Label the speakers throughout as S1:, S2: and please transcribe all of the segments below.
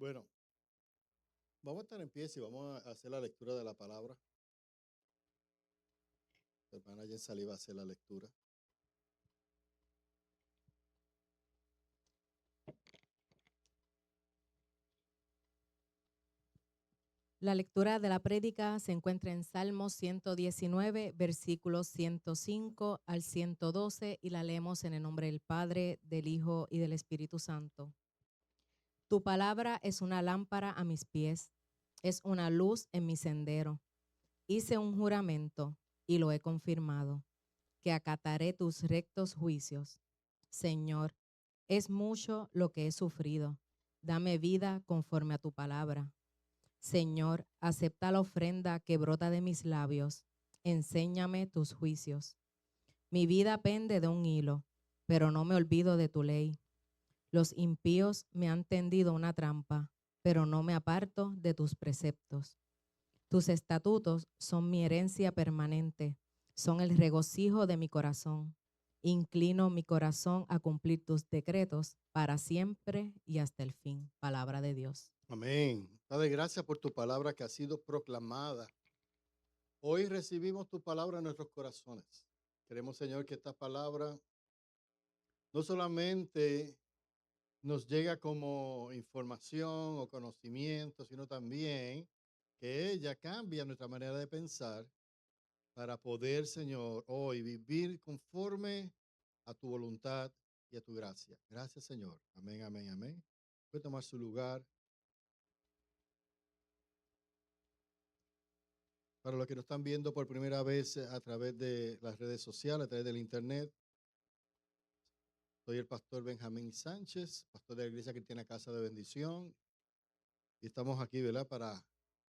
S1: Bueno, vamos a estar en pie y vamos a hacer la lectura de la palabra. La hermana Jensalí va a hacer la lectura.
S2: La lectura de la prédica se encuentra en Salmos 119, versículos 105 al 112, y la leemos en el nombre del Padre, del Hijo y del Espíritu Santo. Tu palabra es una lámpara a mis pies, es una luz en mi sendero. Hice un juramento y lo he confirmado, que acataré tus rectos juicios. Señor, es mucho lo que he sufrido. Dame vida conforme a tu palabra. Señor, acepta la ofrenda que brota de mis labios. Enséñame tus juicios. Mi vida pende de un hilo, pero no me olvido de tu ley. Los impíos me han tendido una trampa, pero no me aparto de tus preceptos. Tus estatutos son mi herencia permanente, son el regocijo de mi corazón. Inclino mi corazón a cumplir tus decretos para siempre y hasta el fin. Palabra de Dios.
S1: Amén. Padre, gracias por tu palabra que ha sido proclamada. Hoy recibimos tu palabra en nuestros corazones. Queremos, Señor, que esta palabra no solamente nos llega como información o conocimiento, sino también que ella cambia nuestra manera de pensar para poder, Señor, hoy vivir conforme a tu voluntad y a tu gracia. Gracias, Señor. Amén, amén, amén. Puede tomar su lugar. Para los que nos están viendo por primera vez a través de las redes sociales, a través del internet, soy el pastor Benjamín Sánchez, pastor de la Iglesia Cristiana Casa de Bendición. Y estamos aquí, ¿verdad?, para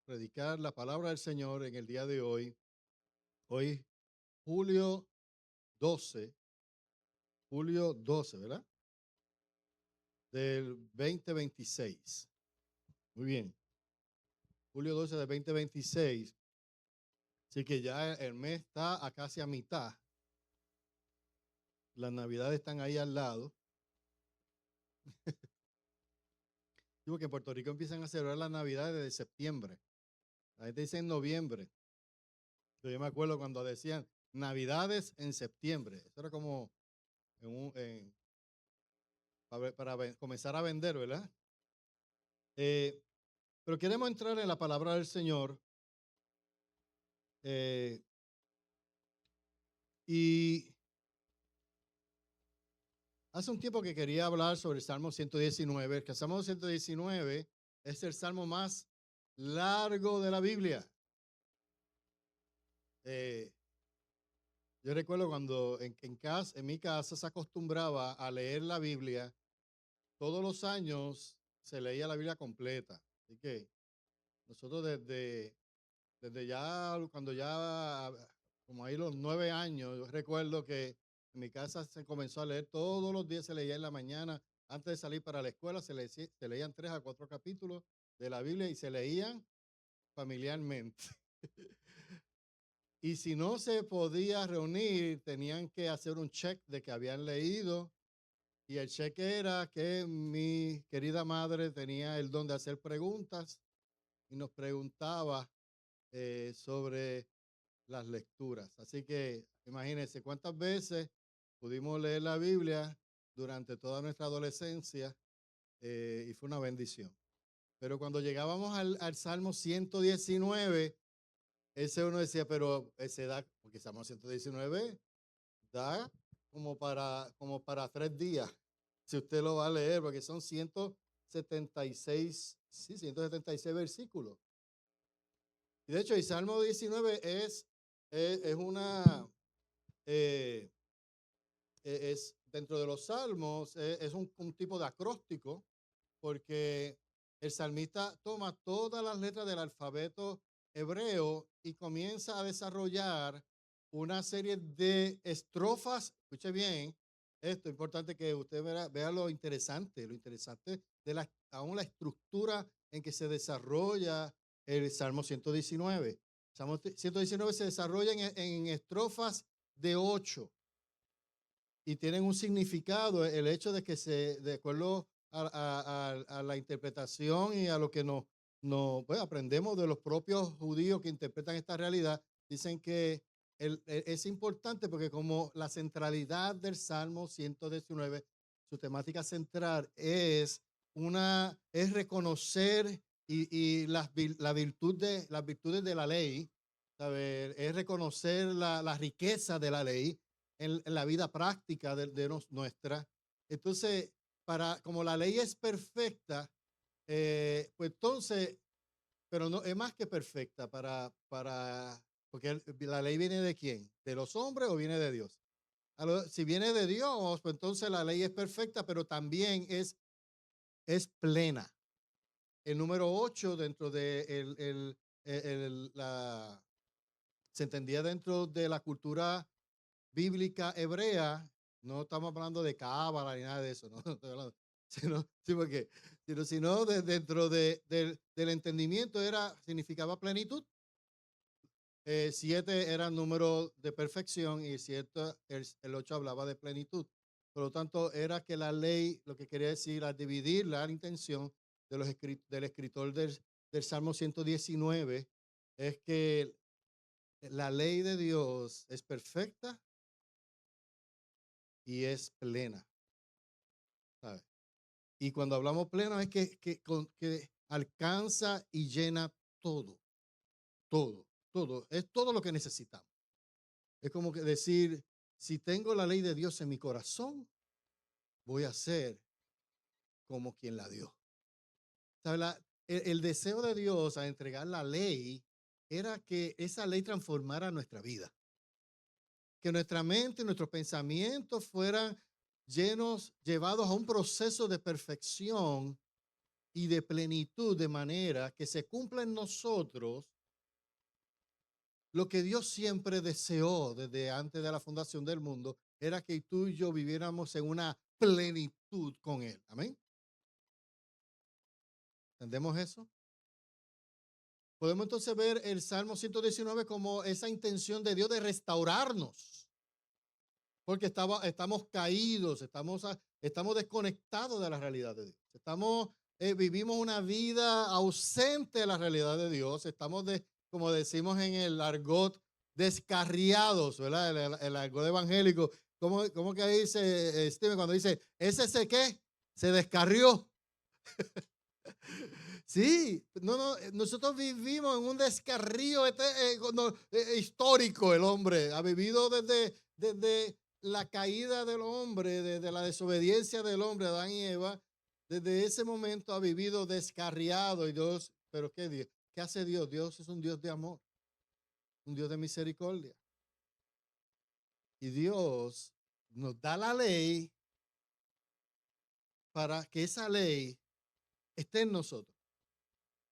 S1: predicar la palabra del Señor en el día de hoy. Hoy, julio 12, ¿verdad? Del 2026. Muy bien. Julio 12 del 2026. Así que ya el mes está a casi a mitad. Las navidades están ahí al lado. Digo que en Puerto Rico empiezan a celebrar las navidades desde septiembre. La gente dice en noviembre. Yo me acuerdo cuando decían navidades en septiembre. Eso era como para comenzar a vender, ¿verdad? Pero queremos entrar en la palabra del Señor. Y hace un tiempo que quería hablar sobre el Salmo 119. El Salmo 119 es el salmo más largo de la Biblia. Yo recuerdo cuando en mi casa se acostumbraba a leer la Biblia. Todos los años se leía la Biblia completa. Así que nosotros desde ya, cuando ya, como ahí los 9 años, yo recuerdo que en mi casa se comenzó a leer todos los días, se leía en la mañana. Antes de salir para la escuela se leían 3 a 4 capítulos de la Biblia y se leían familiarmente. Y si no se podía reunir, tenían que hacer un check de que habían leído. Y el cheque era que mi querida madre tenía el don de hacer preguntas y nos preguntaba sobre las lecturas. Así que imagínense cuántas veces pudimos leer la Biblia durante toda nuestra adolescencia y fue una bendición. Pero cuando llegábamos al Salmo 119, ese uno decía, pero ese da, porque Salmo 119 da como para 3 días, si usted lo va a leer, porque son 176 versículos. Y de hecho, el Salmo 19 es dentro de los salmos, es un tipo de acróstico, porque el salmista toma todas las letras del alfabeto hebreo y comienza a desarrollar una serie de estrofas. Escuche bien, esto es importante que usted vea lo interesante de aún la estructura en que se desarrolla el Salmo 119. El Salmo 119 se desarrolla en estrofas de 8 y tienen un significado. El hecho de que de acuerdo a la interpretación y a lo que pues, aprendemos de los propios judíos que interpretan esta realidad, dicen que es importante porque como la centralidad del Salmo 119, su temática central es reconocer y las virtudes de la ley, ¿sabe? Es reconocer la riqueza de la ley en la vida práctica nuestra. Entonces, como la ley es perfecta, pues entonces, pero no es más que perfecta porque la ley viene ¿de quién? ¿De los hombres o viene de Dios? Si viene de Dios, pues entonces la ley es perfecta, pero también es plena. El número 8 dentro de se entendía dentro de la cultura bíblica hebrea. No estamos hablando de cábala ni nada de eso, no, no estoy hablando, sino dentro del entendimiento significaba plenitud. 7 era número de perfección y 8 hablaba de plenitud. Por lo tanto, era que la ley, lo que quería decir, al dividir la intención del escritor del Salmo 119, es que la ley de Dios es perfecta y es plena, ¿sabes? Y cuando hablamos pleno es que alcanza y llena todo, es todo lo que necesitamos. Es como que decir, si tengo la ley de Dios en mi corazón, voy a ser como quien la dio. ¿Sabe? El deseo de Dios al entregar la ley era que esa ley transformara nuestra vida. Que nuestra mente y nuestros pensamientos fueran llevados a un proceso de perfección y de plenitud, de manera que se cumpla en nosotros lo que Dios siempre deseó desde antes de la fundación del mundo, era que tú y yo viviéramos en una plenitud con Él. Amén. ¿Entendemos eso? Podemos entonces ver el Salmo 119 como esa intención de Dios de restaurarnos. Porque estamos caídos, estamos desconectados de la realidad de Dios. Vivimos una vida ausente de la realidad de Dios. Estamos, como decimos en el argot, descarriados, ¿verdad? El argot evangélico. ¿Cómo que dice Steven cuando dice, ese se qué? Se descarrió. Sí, nosotros vivimos en un descarrío histórico. El hombre ha vivido desde la caída del hombre, desde la desobediencia del hombre, Adán y Eva. Desde ese momento ha vivido descarriado. Y Dios, ¿pero qué Dios? ¿Qué hace Dios? Dios es un Dios de amor, un Dios de misericordia. Y Dios nos da la ley para que esa ley esté en nosotros.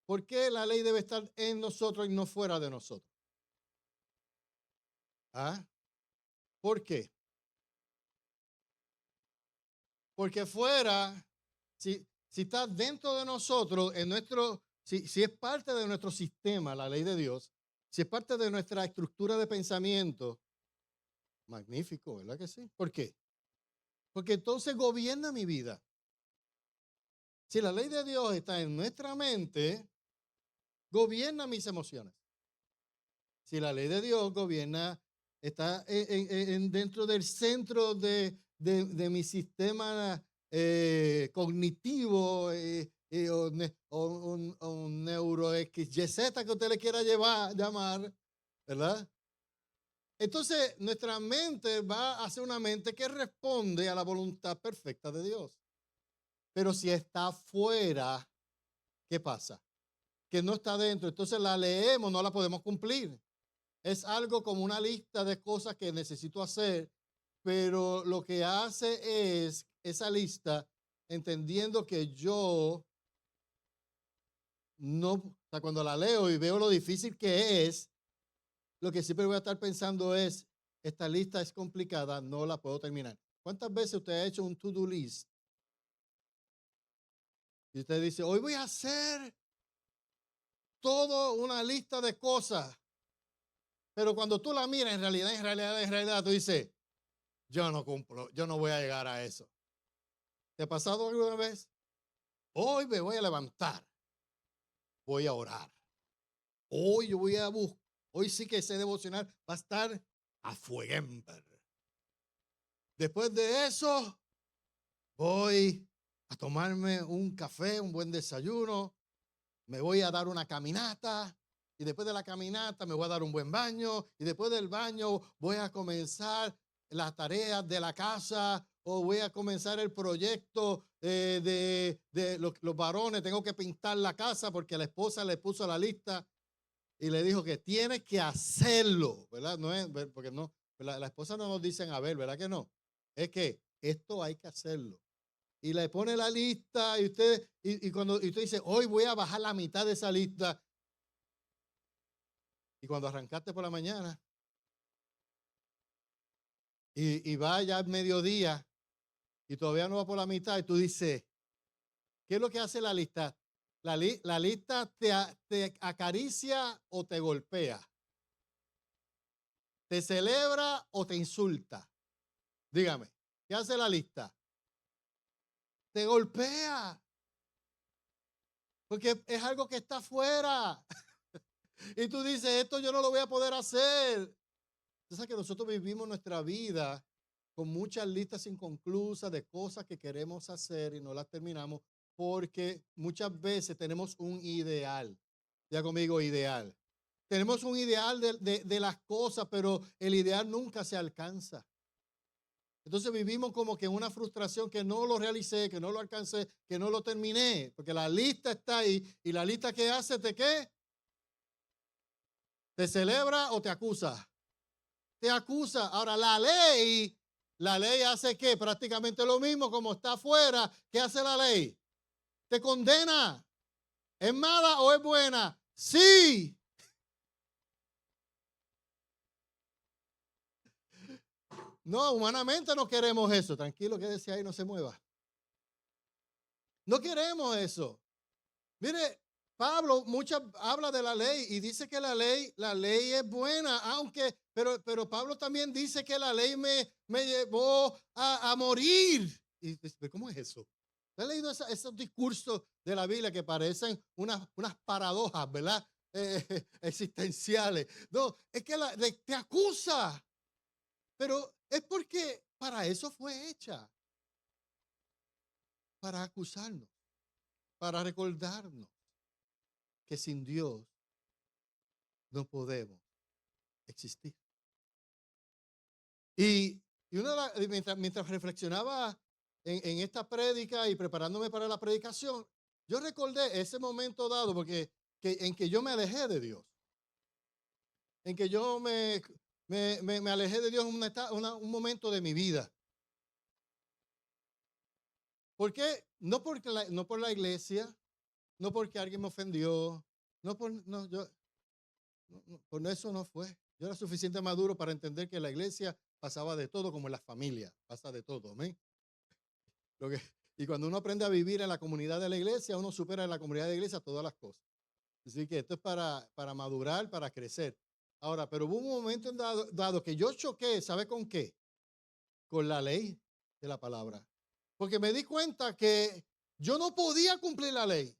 S1: ¿Por qué la ley debe estar en nosotros y no fuera de nosotros? ¿Ah? ¿Por qué? Porque fuera, si está dentro de nosotros, si es parte de nuestro sistema, la ley de Dios, si es parte de nuestra estructura de pensamiento, magnífico, ¿verdad que sí? ¿Por qué? Porque entonces gobierna mi vida. Si la ley de Dios está en nuestra mente, gobierna mis emociones. Si la ley de Dios está dentro del centro de mi sistema cognitivo o neuro XYZ que usted le quiera llamar, ¿verdad? Entonces, nuestra mente va a ser una mente que responde a la voluntad perfecta de Dios. Pero si está fuera, ¿qué pasa? Que no está dentro. Entonces la leemos, no la podemos cumplir. Es algo como una lista de cosas que necesito hacer, pero lo que hace es esa lista entendiendo que yo no, o sea, cuando la leo y veo lo difícil que es, lo que siempre voy a estar pensando es, esta lista es complicada, no la puedo terminar. ¿Cuántas veces usted ha hecho un to-do list? Y usted dice, hoy voy a hacer toda una lista de cosas. Pero cuando tú la miras, en realidad, tú dices, yo no cumplo, yo no voy a llegar a eso. ¿Te ha pasado alguna vez? Hoy me voy a levantar, voy a orar. Hoy yo voy a buscar, hoy sí que ese devocional va a estar a fueguember. Después de eso, voy a tomarme un café, un buen desayuno, me voy a dar una caminata y después de la caminata me voy a dar un buen baño y después del baño voy a comenzar las tareas de la casa o voy a comenzar el proyecto de los varones. Tengo que pintar la casa porque la esposa le puso la lista y le dijo que tiene que hacerlo, ¿verdad? No es, porque no, la esposa no nos dicen a ver, ¿verdad que no? Es que esto hay que hacerlo. Y le pone la lista y usted, cuando usted dice, hoy voy a bajar la mitad de esa lista. Y cuando arrancaste por la mañana y va ya al mediodía y todavía no va por la mitad y tú dices, ¿qué es lo que hace la lista? La lista te acaricia o te golpea. ¿Te celebra o te insulta? Dígame, ¿qué hace la lista? Te golpea. Porque es algo que está afuera. Y tú dices, esto yo no lo voy a poder hacer. Entonces que nosotros vivimos nuestra vida con muchas listas inconclusas de cosas que queremos hacer y no las terminamos porque muchas veces tenemos un ideal. Ya conmigo, ideal. Tenemos un ideal de las cosas, pero el ideal nunca se alcanza. Entonces vivimos como que en una frustración que no lo realicé, que no lo alcancé, que no lo terminé, porque la lista está ahí y la lista que hace ¿te qué? ¿Te celebra o te acusa? Te acusa. Ahora la ley hace ¿qué? Prácticamente lo mismo, como está afuera. ¿Qué hace la ley? Te condena. ¿Es mala o es buena? Sí. No, humanamente no queremos eso. Tranquilo, quédese ahí, no se mueva. No queremos eso. Mire, Pablo habla de la ley y dice que la ley es buena, pero Pablo también dice que la ley me llevó a morir. ¿Y cómo es eso? ¿Has leído esos discursos de la Biblia que parecen unas paradojas, ¿verdad? Existenciales. No, es que te acusa, pero es porque para eso fue hecha, para acusarnos, para recordarnos que sin Dios no podemos existir. Y mientras reflexionaba en esta prédica y preparándome para la predicación, yo recordé ese momento dado en que yo me alejé de Dios, en que yo me alejé de Dios en un momento de mi vida. ¿Por qué? No por la iglesia, no porque alguien me ofendió, por eso no fue. Yo era suficiente maduro para entender que en la iglesia pasaba de todo, como en la familia, pasa de todo, amén. Y cuando uno aprende a vivir en la comunidad de la iglesia, uno supera en la comunidad de la iglesia todas las cosas. Así que esto es para madurar, para crecer. Ahora, pero hubo un momento dado que yo choqué, ¿sabe con qué? Con la ley de la palabra. Porque me di cuenta que yo no podía cumplir la ley.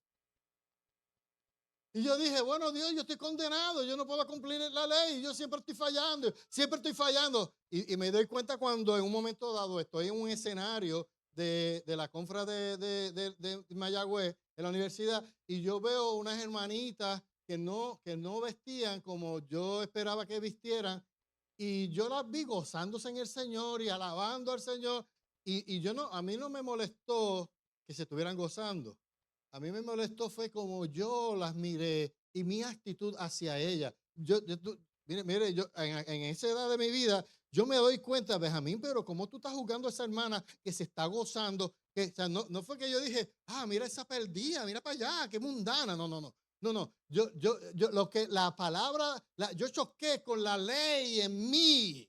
S1: Y yo dije, bueno, Dios, yo estoy condenado, yo no puedo cumplir la ley, yo siempre estoy fallando, siempre estoy fallando. Y me doy cuenta cuando en un momento dado estoy en un escenario de la conferencia de Mayagüez, en la universidad, y yo veo unas hermanitas que no vestían como yo esperaba que vistieran, y yo las vi gozándose en el Señor y alabando al Señor, a mí no me molestó que se estuvieran gozando. A mí me molestó fue como yo las miré y mi actitud hacia ella. Mire, yo en esa edad de mi vida, yo me doy cuenta, Benjamín, pero como tú estás jugando a esa hermana que se está gozando, o sea, no fue que yo dije, mira esa perdida, mira para allá, qué mundana. No. La palabra, yo choqué con la ley en mí.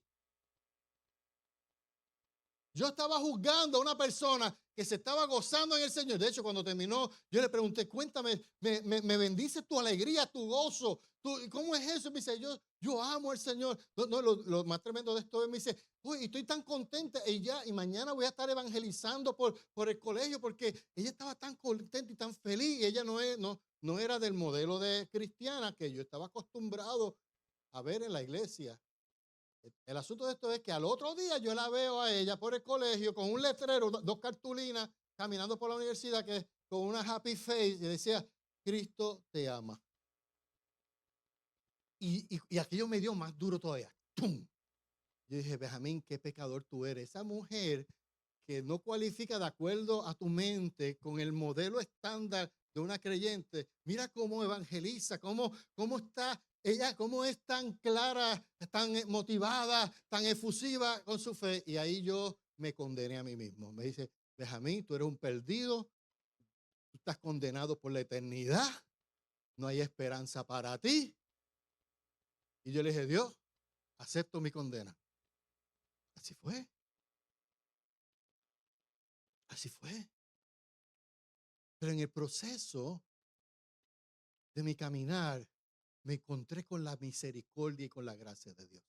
S1: Yo estaba juzgando a una persona que se estaba gozando en el Señor. De hecho, cuando terminó, yo le pregunté, cuéntame, ¿me bendice tu alegría, tu gozo? ¿Cómo es eso? Me dice, yo amo al Señor. No, lo más tremendo de esto es, me dice, uy, estoy tan contenta y mañana voy a estar evangelizando por el colegio, porque ella estaba tan contenta y tan feliz. Y ella no era del modelo de cristiana que yo estaba acostumbrado a ver en la iglesia. El asunto de esto es que al otro día yo la veo a ella por el colegio con un letrero, dos cartulinas, caminando por la universidad con una happy face y decía, Cristo te ama. Y aquello me dio más duro todavía. ¡Tum! Yo dije, Benjamín, qué pecador tú eres. Esa mujer que no cualifica de acuerdo a tu mente con el modelo estándar de una creyente, mira cómo evangeliza, cómo está ella, cómo es tan clara, tan motivada, tan efusiva con su fe. Y ahí yo me condené a mí mismo. Me dice, Benjamín, tú eres un perdido, tú estás condenado por la eternidad, no hay esperanza para ti. Y yo le dije, Dios, acepto mi condena. Así fue. Así fue. Pero en el proceso de mi caminar, me encontré con la misericordia y con la gracia de Dios.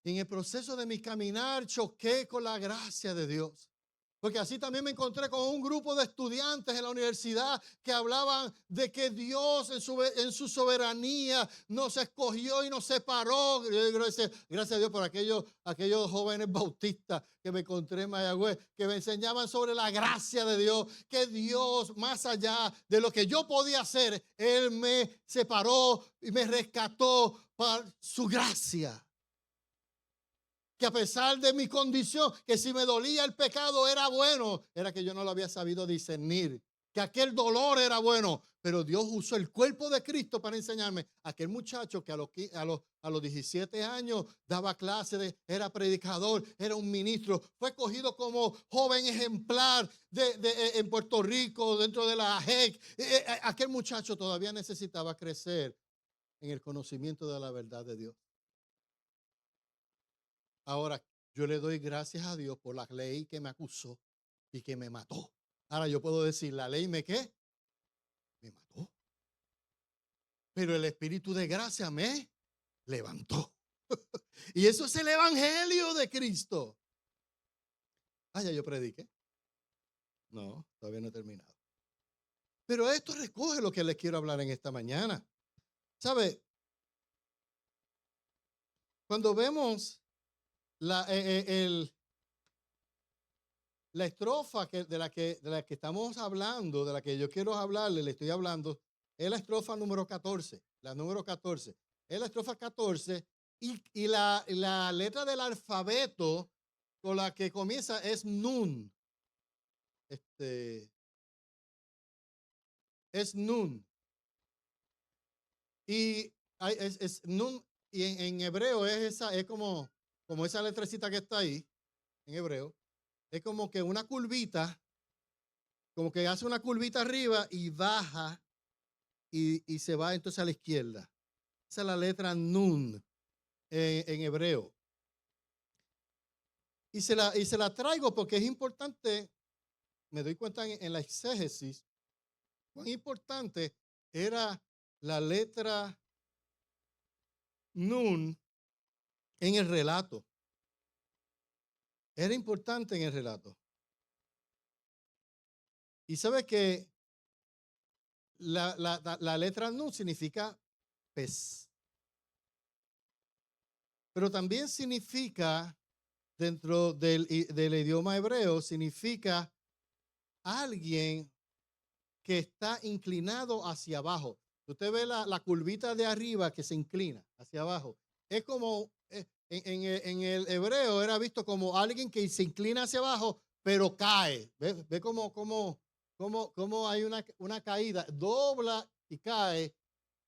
S1: Y en el proceso de mi caminar, choqué con la gracia de Dios. Porque así también me encontré con un grupo de estudiantes en la universidad que hablaban de que Dios en su soberanía nos escogió y nos separó. Yo digo, gracias a Dios por aquellos jóvenes bautistas que me encontré en Mayagüez, que me enseñaban sobre la gracia de Dios, que Dios, más allá de lo que yo podía hacer, Él me separó y me rescató por su gracia. Que a pesar de mi condición, que si me dolía el pecado era bueno, era que yo no lo había sabido discernir, que aquel dolor era bueno, pero Dios usó el cuerpo de Cristo para enseñarme. Aquel muchacho que a los 17 años daba clases, era predicador, era un ministro, fue cogido como joven ejemplar en Puerto Rico, dentro de la AJEC. Aquel muchacho todavía necesitaba crecer en el conocimiento de la verdad de Dios. Ahora, yo le doy gracias a Dios por la ley que me acusó y que me mató. Ahora yo puedo decir, ¿la ley me qué? Me mató. Pero el Espíritu de gracia me levantó. Y eso es el Evangelio de Cristo. Ya yo prediqué. No, todavía no he terminado. Pero esto recoge lo que les quiero hablar en esta mañana. ¿Sabe? Cuando vemos la estrofa de la que estamos hablando, de la que yo quiero hablarle, le estoy hablando, es la estrofa número 14. La número 14. Es la estrofa 14 y la letra del alfabeto con la que comienza es Nun. Es Nun. Y es Nun, y en hebreo es como esa letrecita que está ahí, en hebreo. Es como que una curvita, como que hace una curvita arriba y baja y se va entonces a la izquierda. Esa es la letra Nun en hebreo. Y se la traigo porque es importante, me doy cuenta en la exégesis, cuán importante era la letra Nun en el relato. Era importante en el relato. Y sabe que la letra Nun significa pez. Pero también significa, dentro del idioma hebreo, significa alguien que está inclinado hacia abajo. Usted ve la curvita de arriba que se inclina hacia abajo. Es como, en el hebreo era visto como alguien que se inclina hacia abajo, pero cae. Ve cómo hay una caída. Dobla y cae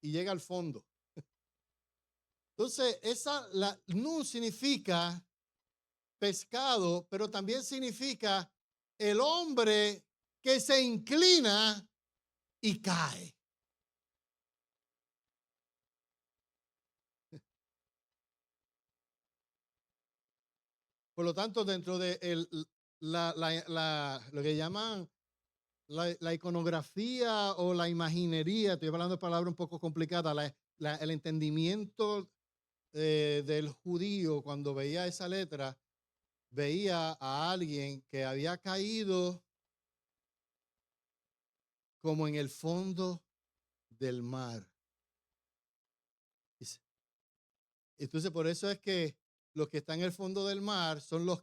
S1: y llega al fondo. Entonces, la nun significa pescado, pero también significa el hombre que se inclina y cae. Por lo tanto, dentro del lo que llaman la iconografía o la imaginería, estoy hablando de palabras un poco complicadas, el entendimiento del judío cuando veía esa letra, veía a alguien que había caído como en el fondo del mar. Entonces, por eso es que los que están en el fondo del mar son los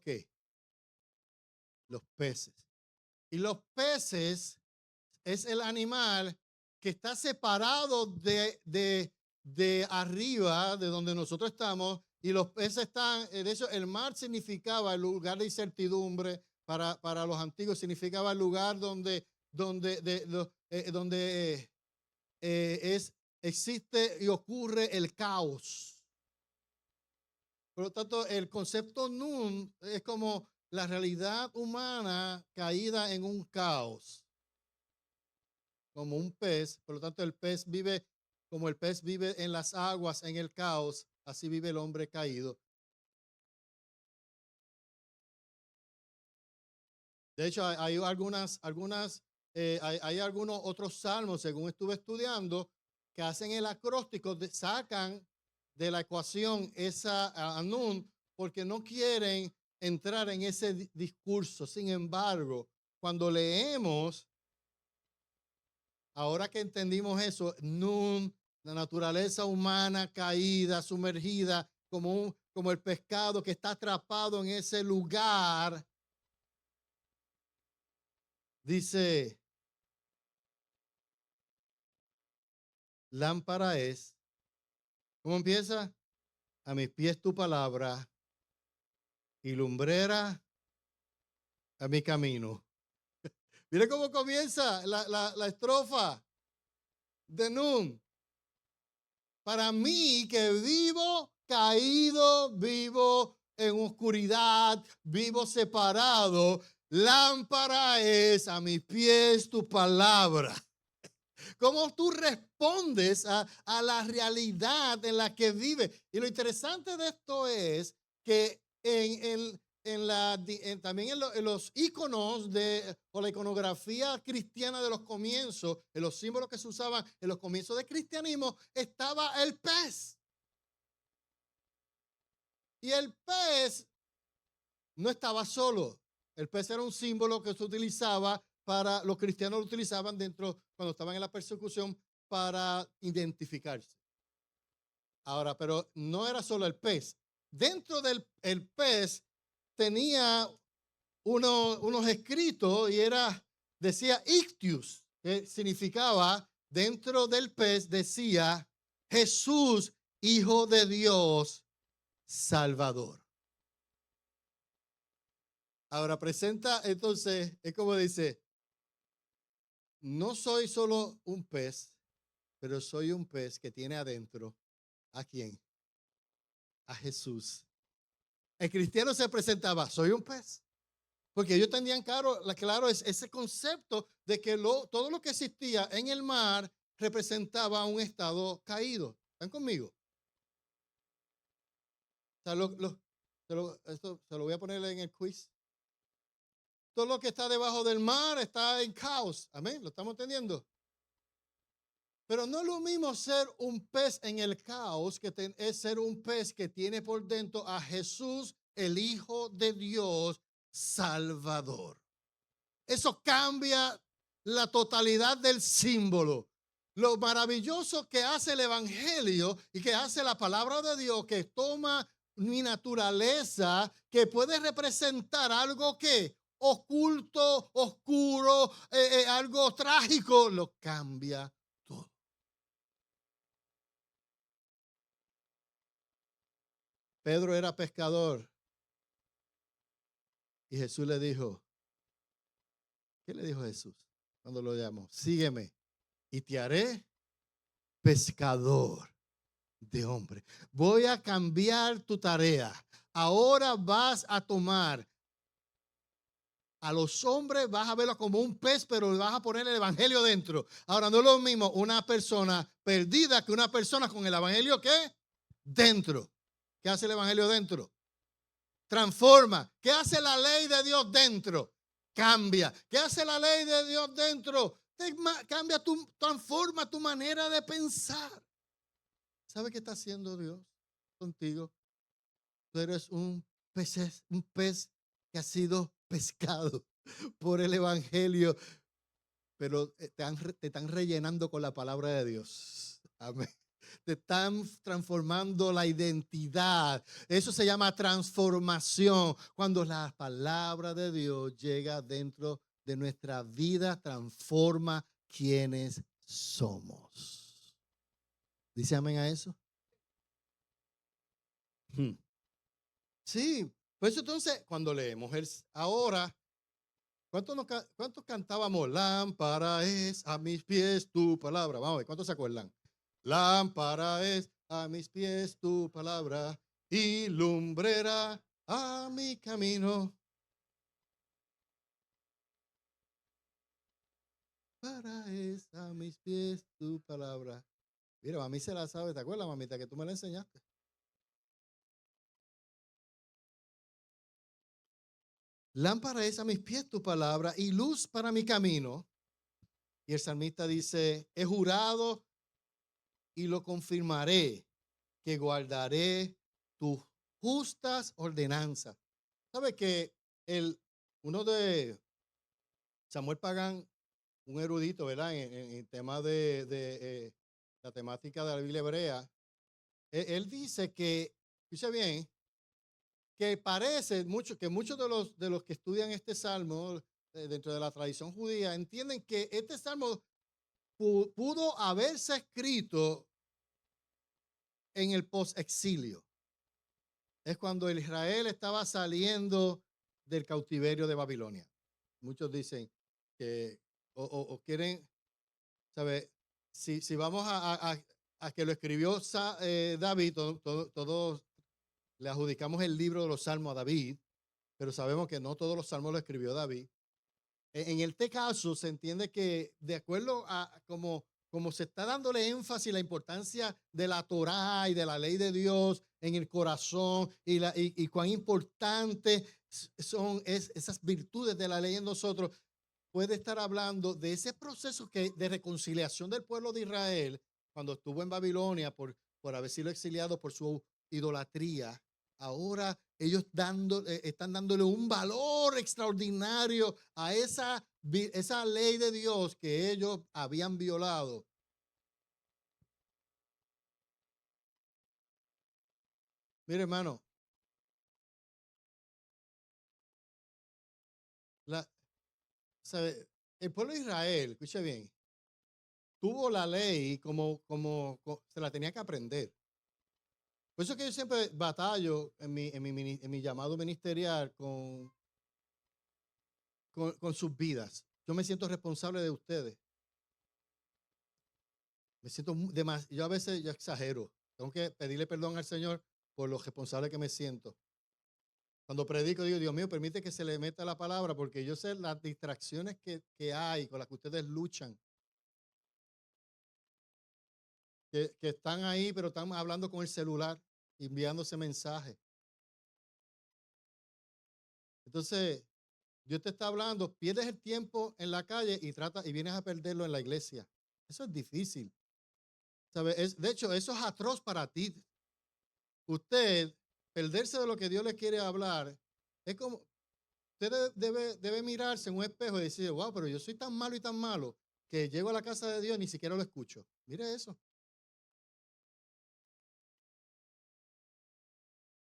S1: peces. Y los peces es el animal que está separado de arriba, de donde nosotros estamos, y los peces están, de hecho, el mar significaba el lugar de incertidumbre para los antiguos, significaba el lugar donde existe y ocurre el caos. Por lo tanto, el concepto Nun es como la realidad humana caída en un caos, como un pez. Por lo tanto, el pez vive como el pez vive en las aguas, en el caos, así vive el hombre caído. De hecho, hay algunos otros salmos, según estuve estudiando, que hacen el acróstico, sacan de la ecuación esa Nun, porque no quieren entrar en ese discurso. Sin embargo, cuando leemos, ahora que entendimos eso, Nun, la naturaleza humana caída, sumergida, como el pescado que está atrapado en ese lugar, dice, lámpara es, ¿cómo empieza? A mis pies tu palabra y lumbrera a mi camino. Mire cómo comienza la estrofa de Nun. Para mí que vivo caído, vivo en oscuridad, vivo separado, lámpara es a mis pies tu palabra. ¿Cómo tú respondes a la realidad en la que vives? Y lo interesante de esto es que también en los iconos o la iconografía cristiana de los comienzos, en los símbolos que se usaban en los comienzos del cristianismo, estaba el pez. Y el pez no estaba solo. El pez era un símbolo que se utilizaba para, los cristianos lo utilizaban cuando estaban en la persecución, para identificarse. Ahora, pero no era solo el pez. Dentro del pez tenía unos escritos y decía ictius, que significaba, dentro del pez decía Jesús, Hijo de Dios, Salvador. Ahora presenta, entonces, es como dice, no soy solo un pez, pero soy un pez que tiene adentro, ¿a quién? A Jesús. El cristiano se presentaba, soy un pez. Porque ellos tenían claro ese concepto de que todo lo que existía en el mar representaba un estado caído. ¿Están conmigo? O sea, esto se lo voy a poner en el quiz. Todo lo que está debajo del mar está en caos. Amén, ¿lo estamos entendiendo? Pero no es lo mismo ser un pez en el caos que es ser un pez que tiene por dentro a Jesús, el Hijo de Dios, Salvador. Eso cambia la totalidad del símbolo. Lo maravilloso que hace el Evangelio y que hace la palabra de Dios, que toma mi naturaleza, que puede representar algo que oculto, oscuro, algo trágico, lo cambia todo. Pedro era pescador y Jesús le dijo, ¿qué le dijo Jesús cuando lo llamó? Sígueme y te haré pescador de hombres. Voy a cambiar tu tarea. Ahora vas a tomar a los hombres, vas a verlo como un pez, pero vas a poner el evangelio dentro. Ahora no es lo mismo una persona perdida que una persona con el evangelio ¿qué? Dentro. ¿Qué hace el evangelio dentro? transforma. ¿Qué hace la ley de Dios dentro? Cambia. ¿Qué hace la ley de Dios dentro? Cambia, transforma tu manera de pensar. ¿Sabe qué está haciendo Dios contigo? Tú eres un pez que ha sido pescado por el evangelio, pero te están rellenando con la palabra de Dios. Amén. Te están transformando la identidad. Eso se llama transformación. Cuando la palabra de Dios llega dentro de nuestra vida, transforma quienes somos. ¿Dice amén a eso? Sí, pues entonces cuando leemos ahora, ¿cuántos cantábamos? Lámpara es a mis pies tu palabra. Vamos a ver, ¿cuántos se acuerdan? Lámpara es a mis pies tu palabra y lumbrera a mi camino. Lámpara es a mis pies tu palabra. Mira, a mí se la sabe, ¿te acuerdas, mamita, que tú me la enseñaste? Lámpara es a mis pies tu palabra y luz para mi camino. Y el salmista dice, he jurado y lo confirmaré, que guardaré tus justas ordenanzas. ¿Sabe que uno de Samuel Pagán, un erudito, ¿verdad? En temas de la temática de la Biblia hebrea, él dice que, escucha bien, que parece mucho que muchos de los que estudian este salmo dentro de la tradición judía entienden que este salmo pudo haberse escrito en el post-exilio. Es cuando Israel estaba saliendo del cautiverio de Babilonia. Muchos dicen que, o quieren, ¿sabe? Si vamos a que lo escribió David, todos le adjudicamos el libro de los salmos a David, pero sabemos que no todos los salmos lo escribió David. En este caso se entiende que de acuerdo a como se está dándole énfasis la importancia de la Torá y de la ley de Dios en el corazón y cuán importante son esas virtudes de la ley en nosotros, puede estar hablando de ese proceso de reconciliación del pueblo de Israel cuando estuvo en Babilonia por haber sido exiliado por su idolatría. Ahora ellos están dándole un valor extraordinario a esa ley de Dios que ellos habían violado. Mire, hermano, ¿sabe? El pueblo de Israel, escuche bien, tuvo la ley como se la tenía que aprender. Por eso es que yo siempre batallo en mi llamado ministerial con sus vidas. Yo me siento responsable de ustedes. Me siento yo a veces yo exagero. Tengo que pedirle perdón al Señor por lo responsable que me siento. Cuando predico digo, Dios mío, permite que se le meta la palabra porque yo sé las distracciones que hay con las que ustedes luchan. Que están ahí, pero están hablando con el celular, enviándose mensajes. Entonces, Dios te está hablando, pierdes el tiempo en la calle y vienes a perderlo en la iglesia. Eso es difícil. ¿Sabe? De hecho, eso es atroz para ti. Usted, perderse de lo que Dios le quiere hablar, es como, usted debe mirarse en un espejo y decir, wow, pero yo soy tan malo y tan malo que llego a la casa de Dios y ni siquiera lo escucho. Mire eso.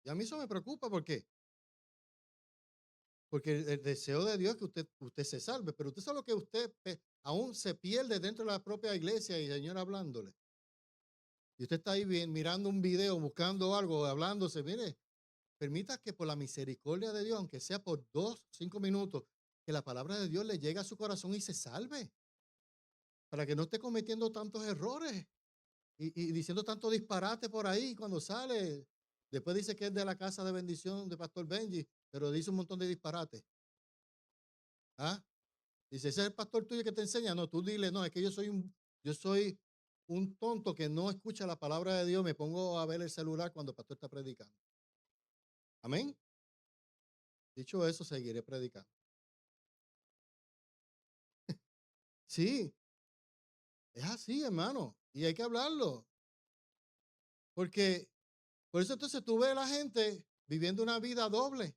S1: Y a mí eso me preocupa, ¿por qué? Porque el deseo de Dios es que usted se salve, pero usted sabe lo que usted aún se pierde dentro de la propia iglesia y el Señor hablándole. Y usted está ahí bien, mirando un video, buscando algo, hablándose. Mire, permita que por la misericordia de Dios, aunque sea por 2, 5 minutos, que la palabra de Dios le llegue a su corazón y se salve. Para que no esté cometiendo tantos errores y diciendo tanto disparate por ahí cuando sale. Después dice que es de la casa de bendición de Pastor Benji, pero dice un montón de disparates. ¿Ah? Dice, ese es el pastor tuyo que te enseña. No, tú dile, no, es que yo soy un tonto que no escucha la palabra de Dios. Me pongo a ver el celular cuando el pastor está predicando. Amén. Dicho eso, seguiré predicando. Sí, es así, hermano. Y hay que hablarlo. Porque, por eso entonces tú ves a la gente viviendo una vida doble.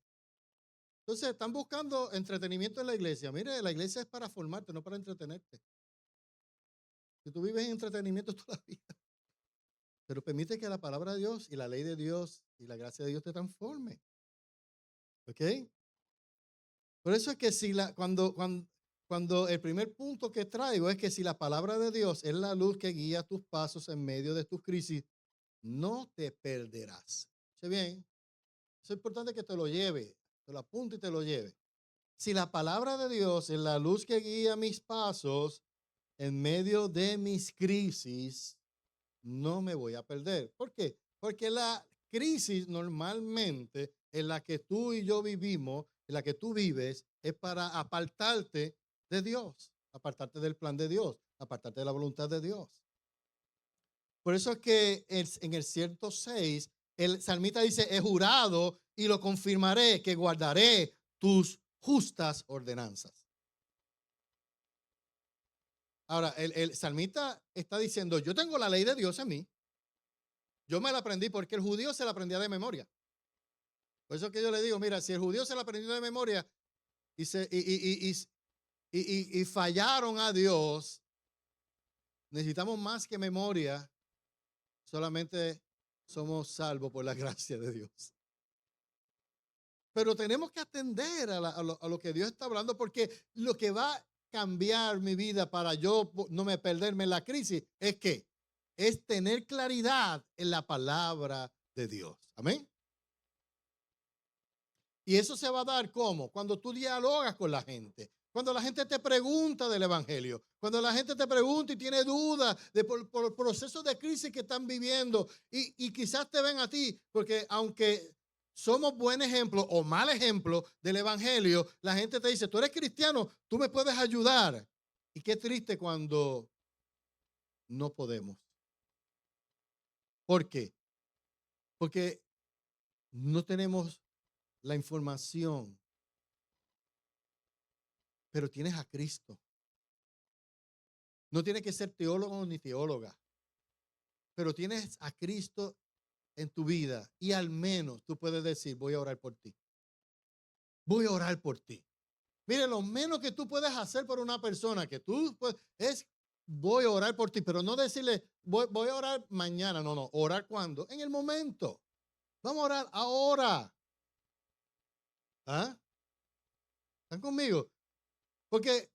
S1: Entonces están buscando entretenimiento en la iglesia. Mire, la iglesia es para formarte, no para entretenerte. Si tú vives en entretenimiento toda la vida, pero permite que la palabra de Dios y la ley de Dios y la gracia de Dios te transforme. ¿Ok? Por eso es que si cuando el primer punto que traigo es que si la palabra de Dios es la luz que guía tus pasos en medio de tus crisis, no te perderás. ¿Sí bien? Eso es importante que te lo lleve, te lo apunte y te lo lleve. Si la palabra de Dios es la luz que guía mis pasos en medio de mis crisis, no me voy a perder. ¿Por qué? Porque la crisis normalmente en la que tú y yo vivimos, en la que tú vives, es para apartarte de Dios, apartarte del plan de Dios, apartarte de la voluntad de Dios. Por eso es que en el 106, el salmista dice, he jurado y lo confirmaré, que guardaré tus justas ordenanzas. Ahora, el salmista está diciendo, yo tengo la ley de Dios en mí. Yo me la aprendí porque el judío se la aprendía de memoria. Por eso que yo le digo, mira, si el judío se la aprendió de memoria y fallaron a Dios, necesitamos más que memoria, solamente somos salvos por la gracia de Dios. Pero tenemos que atender a lo que Dios está hablando, porque lo que va a cambiar mi vida para yo no me perderme en la crisis es que es tener claridad en la palabra de Dios. Amén. Y eso se va a dar ¿cómo? Cuando tú dialogas con la gente. Cuando la gente te pregunta del evangelio, cuando la gente te pregunta y tiene dudas por el proceso de crisis que están viviendo y quizás te ven a ti, porque aunque somos buen ejemplo o mal ejemplo del evangelio, la gente te dice, tú eres cristiano, tú me puedes ayudar. Y qué triste cuando no podemos. ¿Por qué? Porque no tenemos la información, pero tienes a Cristo. No tienes que ser teólogo ni teóloga, pero tienes a Cristo en tu vida y al menos tú puedes decir, voy a orar por ti. Voy a orar por ti. Mire, lo menos que tú puedes hacer por una persona que tú es, voy a orar por ti, pero no decirle, voy a orar mañana. No, orar cuando, en el momento. Vamos a orar ahora. ¿Ah? ¿Están conmigo? Porque,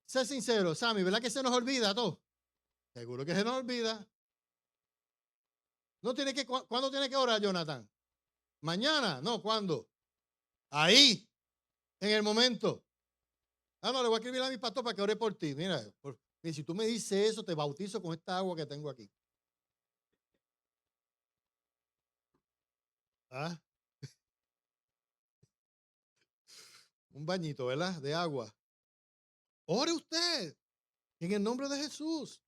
S1: sé sincero, Sammy, ¿verdad que se nos olvida todo? Seguro que se nos olvida. No tiene que, ¿cuándo tiene que orar, Jonathan? Mañana, no, ¿cuándo? Ahí, en el momento. Ah, no, le voy a escribir a mi pastor para que ore por ti. Mira, si tú me dices eso, te bautizo con esta agua que tengo aquí. Ah, un bañito, ¿verdad? De agua. Ore usted en el nombre de Jesús.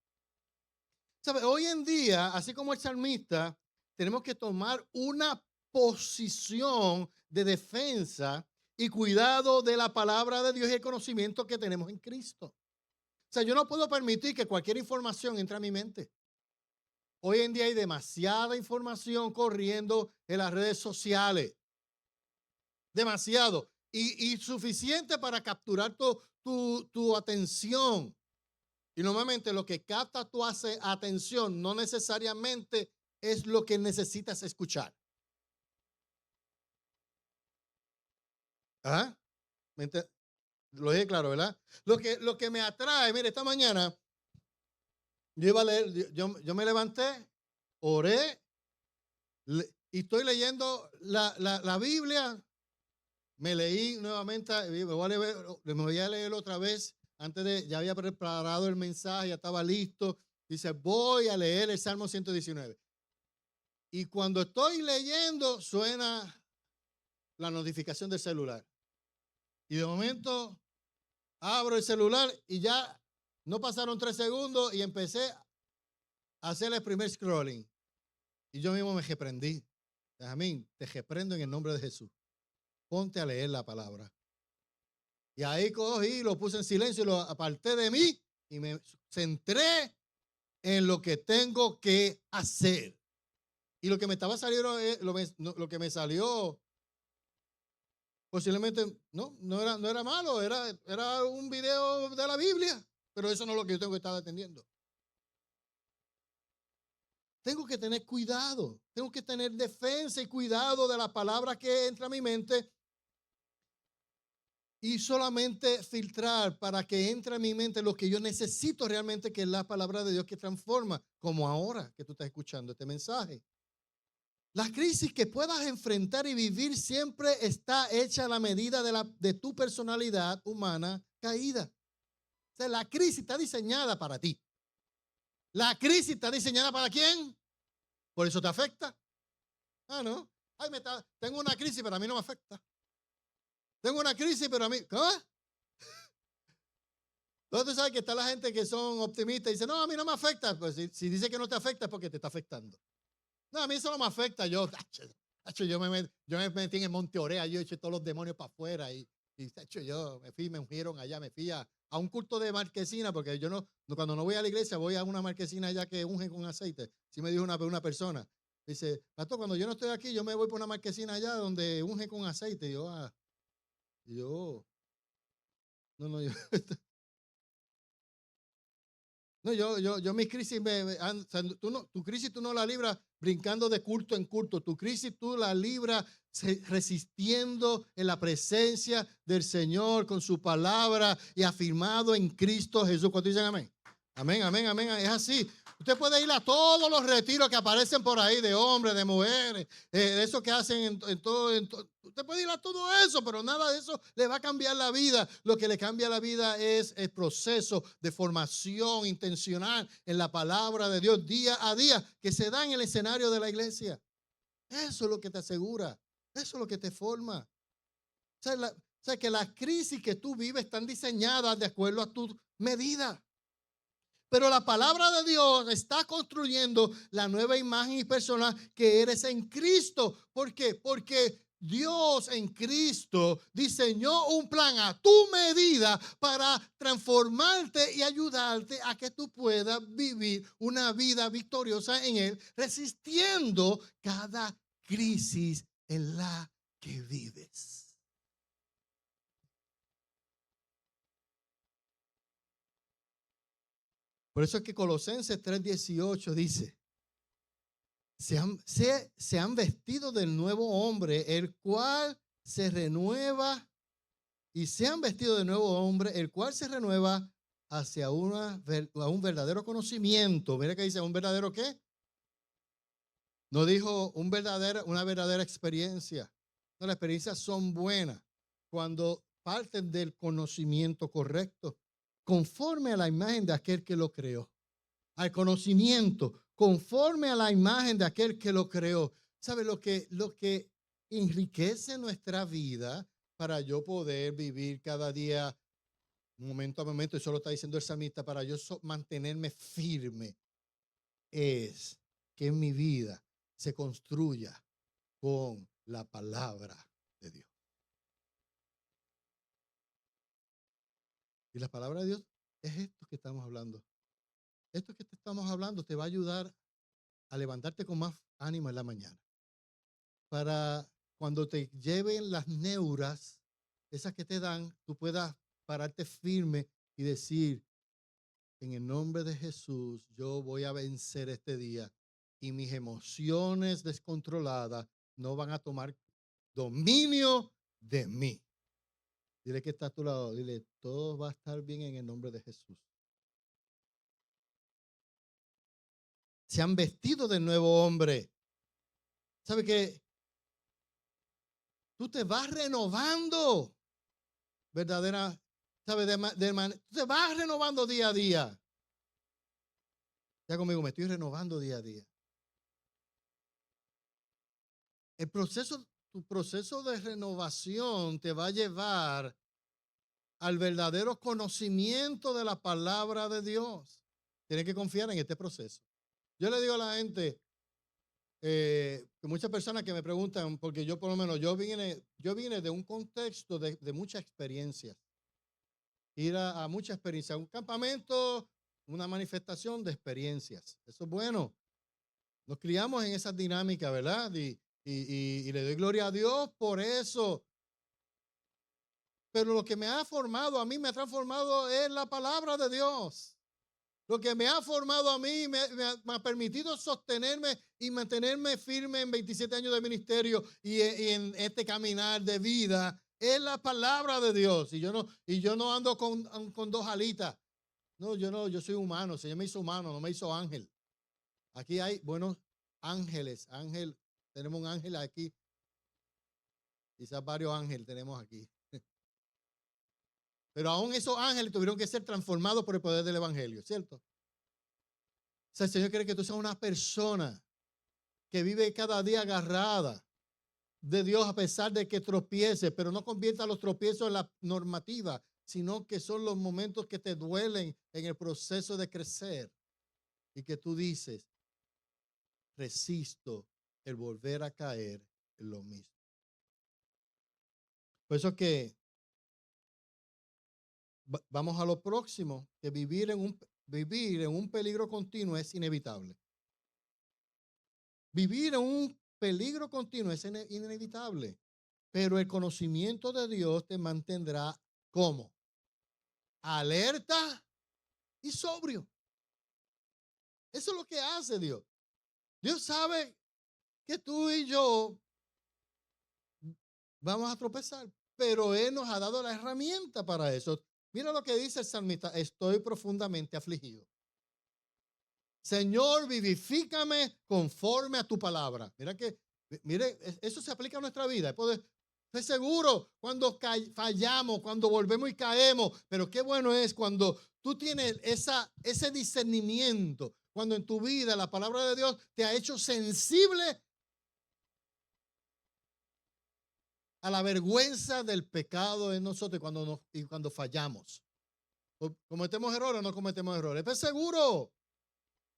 S1: ¿Sabe? Hoy en día, así como el salmista, tenemos que tomar una posición de defensa y cuidado de la palabra de Dios y el conocimiento que tenemos en Cristo. O sea, yo no puedo permitir que cualquier información entre a mi mente. Hoy en día hay demasiada información corriendo en las redes sociales. Demasiado. Y suficiente para capturar tu atención. Y normalmente lo que capta tu atención no necesariamente es lo que necesitas escuchar. ¿Ah? Lo dije claro, ¿verdad? Lo que me atrae, mire, esta mañana yo iba a leer, yo me levanté, oré y estoy leyendo la Biblia. Me leí nuevamente, me voy a leer otra vez. Antes ya había preparado el mensaje, ya estaba listo. Dice, voy a leer el Salmo 119. Y cuando estoy leyendo, suena la notificación del celular. Y de momento, abro el celular y ya no pasaron 3 segundos y empecé a hacer el primer scrolling. Y yo mismo me reprendí. Benjamín, te reprendo en el nombre de Jesús. ponte a leer la palabra. Y ahí cogí, lo puse en silencio y lo aparté de mí y me centré en lo que tengo que hacer. Y lo que me estaba saliendo, lo que me salió, posiblemente no era malo, era un video de la Biblia, pero eso no es lo que yo tengo que estar atendiendo. Tengo que tener cuidado, tengo que tener defensa y cuidado de la palabra que entra a mi mente y solamente filtrar para que entre a mi mente lo que yo necesito realmente, que es la palabra de Dios que transforma, como ahora que tú estás escuchando este mensaje. La crisis que puedas enfrentar y vivir siempre está hecha a la medida de tu personalidad humana caída. O sea, la crisis está diseñada para ti. La crisis está diseñada ¿para quién? Por eso te afecta. Ah, no. Ay, tengo una crisis, pero a mí no me afecta. Tengo una crisis, pero a mí, ¿cómo? Entonces tú sabes que está la gente que son optimistas y dicen, no, a mí no me afecta. Pues si dice que no te afecta es porque te está afectando. No, a mí eso no me afecta. Yo me metí en el Monte Orea, yo eché todos los demonios para afuera y yo me ungieron allá, me fui a un culto de marquesina, porque yo cuando no voy a la iglesia voy a una marquesina allá que ungen con aceite. Sí me dijo una persona, dice, pastor, cuando yo no estoy aquí, yo me voy por una marquesina allá donde ungen con aceite. Y yo, no, yo, no, yo mis crisis, o sea, tu crisis tú no la libras brincando de culto en culto. Tu crisis tú la libras resistiendo en la presencia del Señor con su palabra y afirmado en Cristo Jesús. ¿Cuántos dicen amén? Amén, amén, amén. Es así. Usted puede ir a todos los retiros que aparecen por ahí de hombres, de mujeres, de eso que hacen en todo. Usted puede ir a todo eso, pero nada de eso le va a cambiar la vida. Lo que le cambia la vida es el proceso de formación intencional en la palabra de Dios día a día que se da en el escenario de la iglesia. Eso es lo que te asegura. Eso es lo que te forma. O sea, que las crisis que tú vives están diseñadas de acuerdo a tu medida. Pero la palabra de Dios está construyendo la nueva imagen y persona que eres en Cristo. ¿Por qué? Porque Dios en Cristo diseñó un plan a tu medida para transformarte y ayudarte a que tú puedas vivir una vida victoriosa en Él, resistiendo cada crisis en la que vives. Por eso es que Colosenses 3:18 dice, se han vestido del nuevo hombre, el cual se renueva, y se han vestido del nuevo hombre, el cual se renueva hacia a un verdadero conocimiento. Mira que dice, ¿un verdadero qué? No dijo una verdadera experiencia. No, las experiencias son buenas cuando parten del conocimiento correcto, conforme a la imagen de aquel que lo creó. Al conocimiento, conforme a la imagen de aquel que lo creó. ¿Sabe lo que enriquece nuestra vida para yo poder vivir cada día, momento a momento? Eso lo está diciendo el salmista, para yo mantenerme firme, es que en mi vida se construya con la palabra de Dios. Y la palabra de Dios es esto que estamos hablando. Esto que te estamos hablando te va a ayudar a levantarte con más ánimo en la mañana. Para cuando te lleven las neuras, esas que te dan, tú puedas pararte firme y decir, en el nombre de Jesús, yo voy a vencer este día y mis emociones descontroladas no van a tomar dominio de mí. Dile que está a tu lado, dile, todo va a estar bien en el nombre de Jesús. Se han vestido de nuevo hombre. ¿Sabe qué? Tú te vas renovando, verdadera, ¿sabe? Tú te vas renovando día a día. Ya conmigo, me estoy renovando día a día. Tu proceso de renovación te va a llevar al verdadero conocimiento de la palabra de Dios. Tienes que confiar en este proceso. Yo le digo a la gente, que muchas personas que me preguntan, porque yo por lo menos, yo vine de un contexto de muchas experiencias. Ir a muchas experiencias, un campamento, una manifestación de experiencias. Eso es bueno. Nos criamos en esas dinámicas, ¿verdad? Y le doy gloria a Dios por eso. Pero lo que me ha formado, a mí me ha transformado es la palabra de Dios. Lo que me ha formado a mí, me ha permitido sostenerme y mantenerme firme en 27 años de ministerio y en este caminar de vida, es la palabra de Dios. Y yo no ando con dos alitas. No, yo soy humano. El Señor me hizo humano, no me hizo ángel. Aquí hay buenos ángeles. Tenemos un ángel aquí. Quizás varios ángeles tenemos aquí. Pero aún esos ángeles tuvieron que ser transformados por el poder del evangelio, ¿cierto? O sea, el Señor quiere que tú seas una persona que vive cada día agarrada de Dios a pesar de que tropiece, pero no convierta los tropiezos en la normativa, sino que son los momentos que te duelen en el proceso de crecer y que tú dices, resisto el volver a caer en lo mismo. Por eso que vamos a lo próximo, que vivir en un peligro continuo es inevitable. Vivir en un peligro continuo es inevitable, pero el conocimiento de Dios te mantendrá ¿cómo? Alerta y sobrio. Eso es lo que hace Dios. Dios sabe que tú y yo vamos a tropezar, pero Él nos ha dado la herramienta para eso. Mira lo que dice el salmista, estoy profundamente afligido. Señor, vivifícame conforme a tu palabra. Mire, eso se aplica a nuestra vida. Estoy seguro cuando fallamos, cuando volvemos y caemos, pero qué bueno es cuando tú tienes ese discernimiento, cuando en tu vida la palabra de Dios te ha hecho sensible a la vergüenza del pecado en nosotros y cuando fallamos. ¿Cometemos errores o no cometemos errores? Estoy seguro.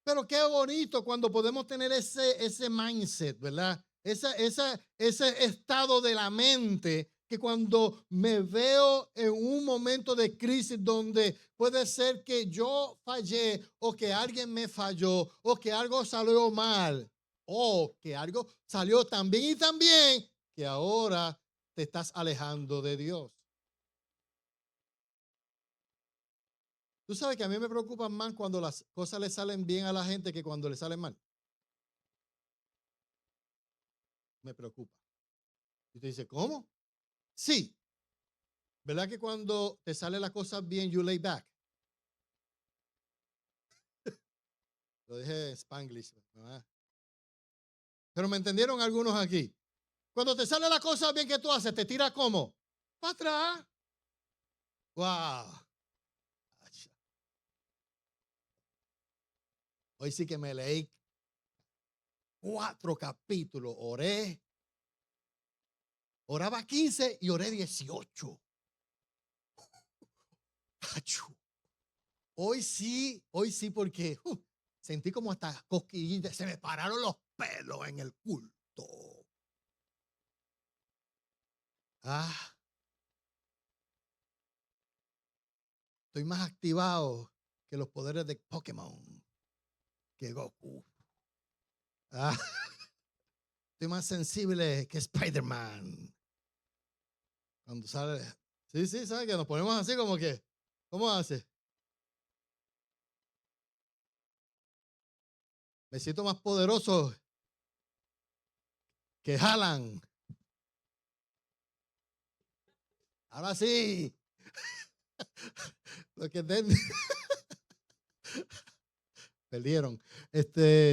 S1: Pero qué bonito cuando podemos tener ese mindset, ¿verdad? Ese estado de la mente que cuando me veo en un momento de crisis donde puede ser que yo fallé o que alguien me falló o que algo salió mal o que algo salió tan bien y tan bien que ahora te estás alejando de Dios. Tú sabes que a mí me preocupa más cuando las cosas le salen bien a la gente que cuando le salen mal. Me preocupa. Y te dice, ¿cómo? Sí. ¿Verdad que cuando te salen las cosas bien, you lay back? Lo dije en Spanglish, ¿verdad? Pero me entendieron algunos aquí. Cuando te sale la cosa bien, ¿qué tú haces? ¿Te tiras cómo? Para atrás. ¡Wow! Hoy sí que me leí 4 capítulos. Oraba 15 y oré 18. Hoy sí, porque sentí como hasta cosquillitas, se me pararon los pelos en el culto. Estoy más activado que los poderes de Pokémon, que Goku. Estoy más sensible que Spider-Man. Cuando sale, sí, ¿sabes? Que nos ponemos así como que, ¿cómo hace? Me siento más poderoso que Haaland. Ahora sí. Lo que perdieron.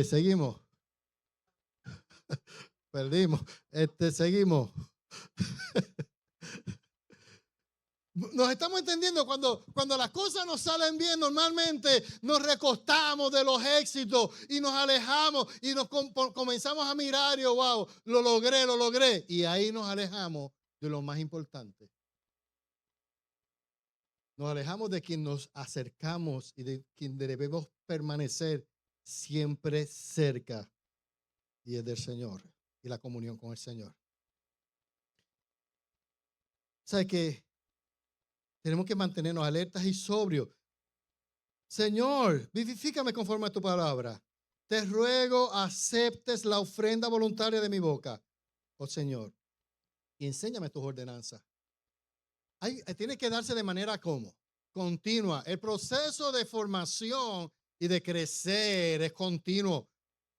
S1: Seguimos. Perdimos. Seguimos. Nos estamos entendiendo cuando las cosas nos salen bien, normalmente nos recostamos de los éxitos y nos alejamos y nos comenzamos a mirar y wow, lo logré. Y ahí nos alejamos de lo más importante. Nos alejamos de quien nos acercamos y de quien debemos permanecer siempre cerca. y es del Señor y la comunión con el Señor. ¿Sabe que tenemos que mantenernos alertas y sobrios? Señor, vivifícame conforme a tu palabra. Te ruego aceptes la ofrenda voluntaria de mi boca, oh Señor, y enséñame tus ordenanzas. Tiene que darse de manera como continua. El proceso de formación y de crecer es continuo.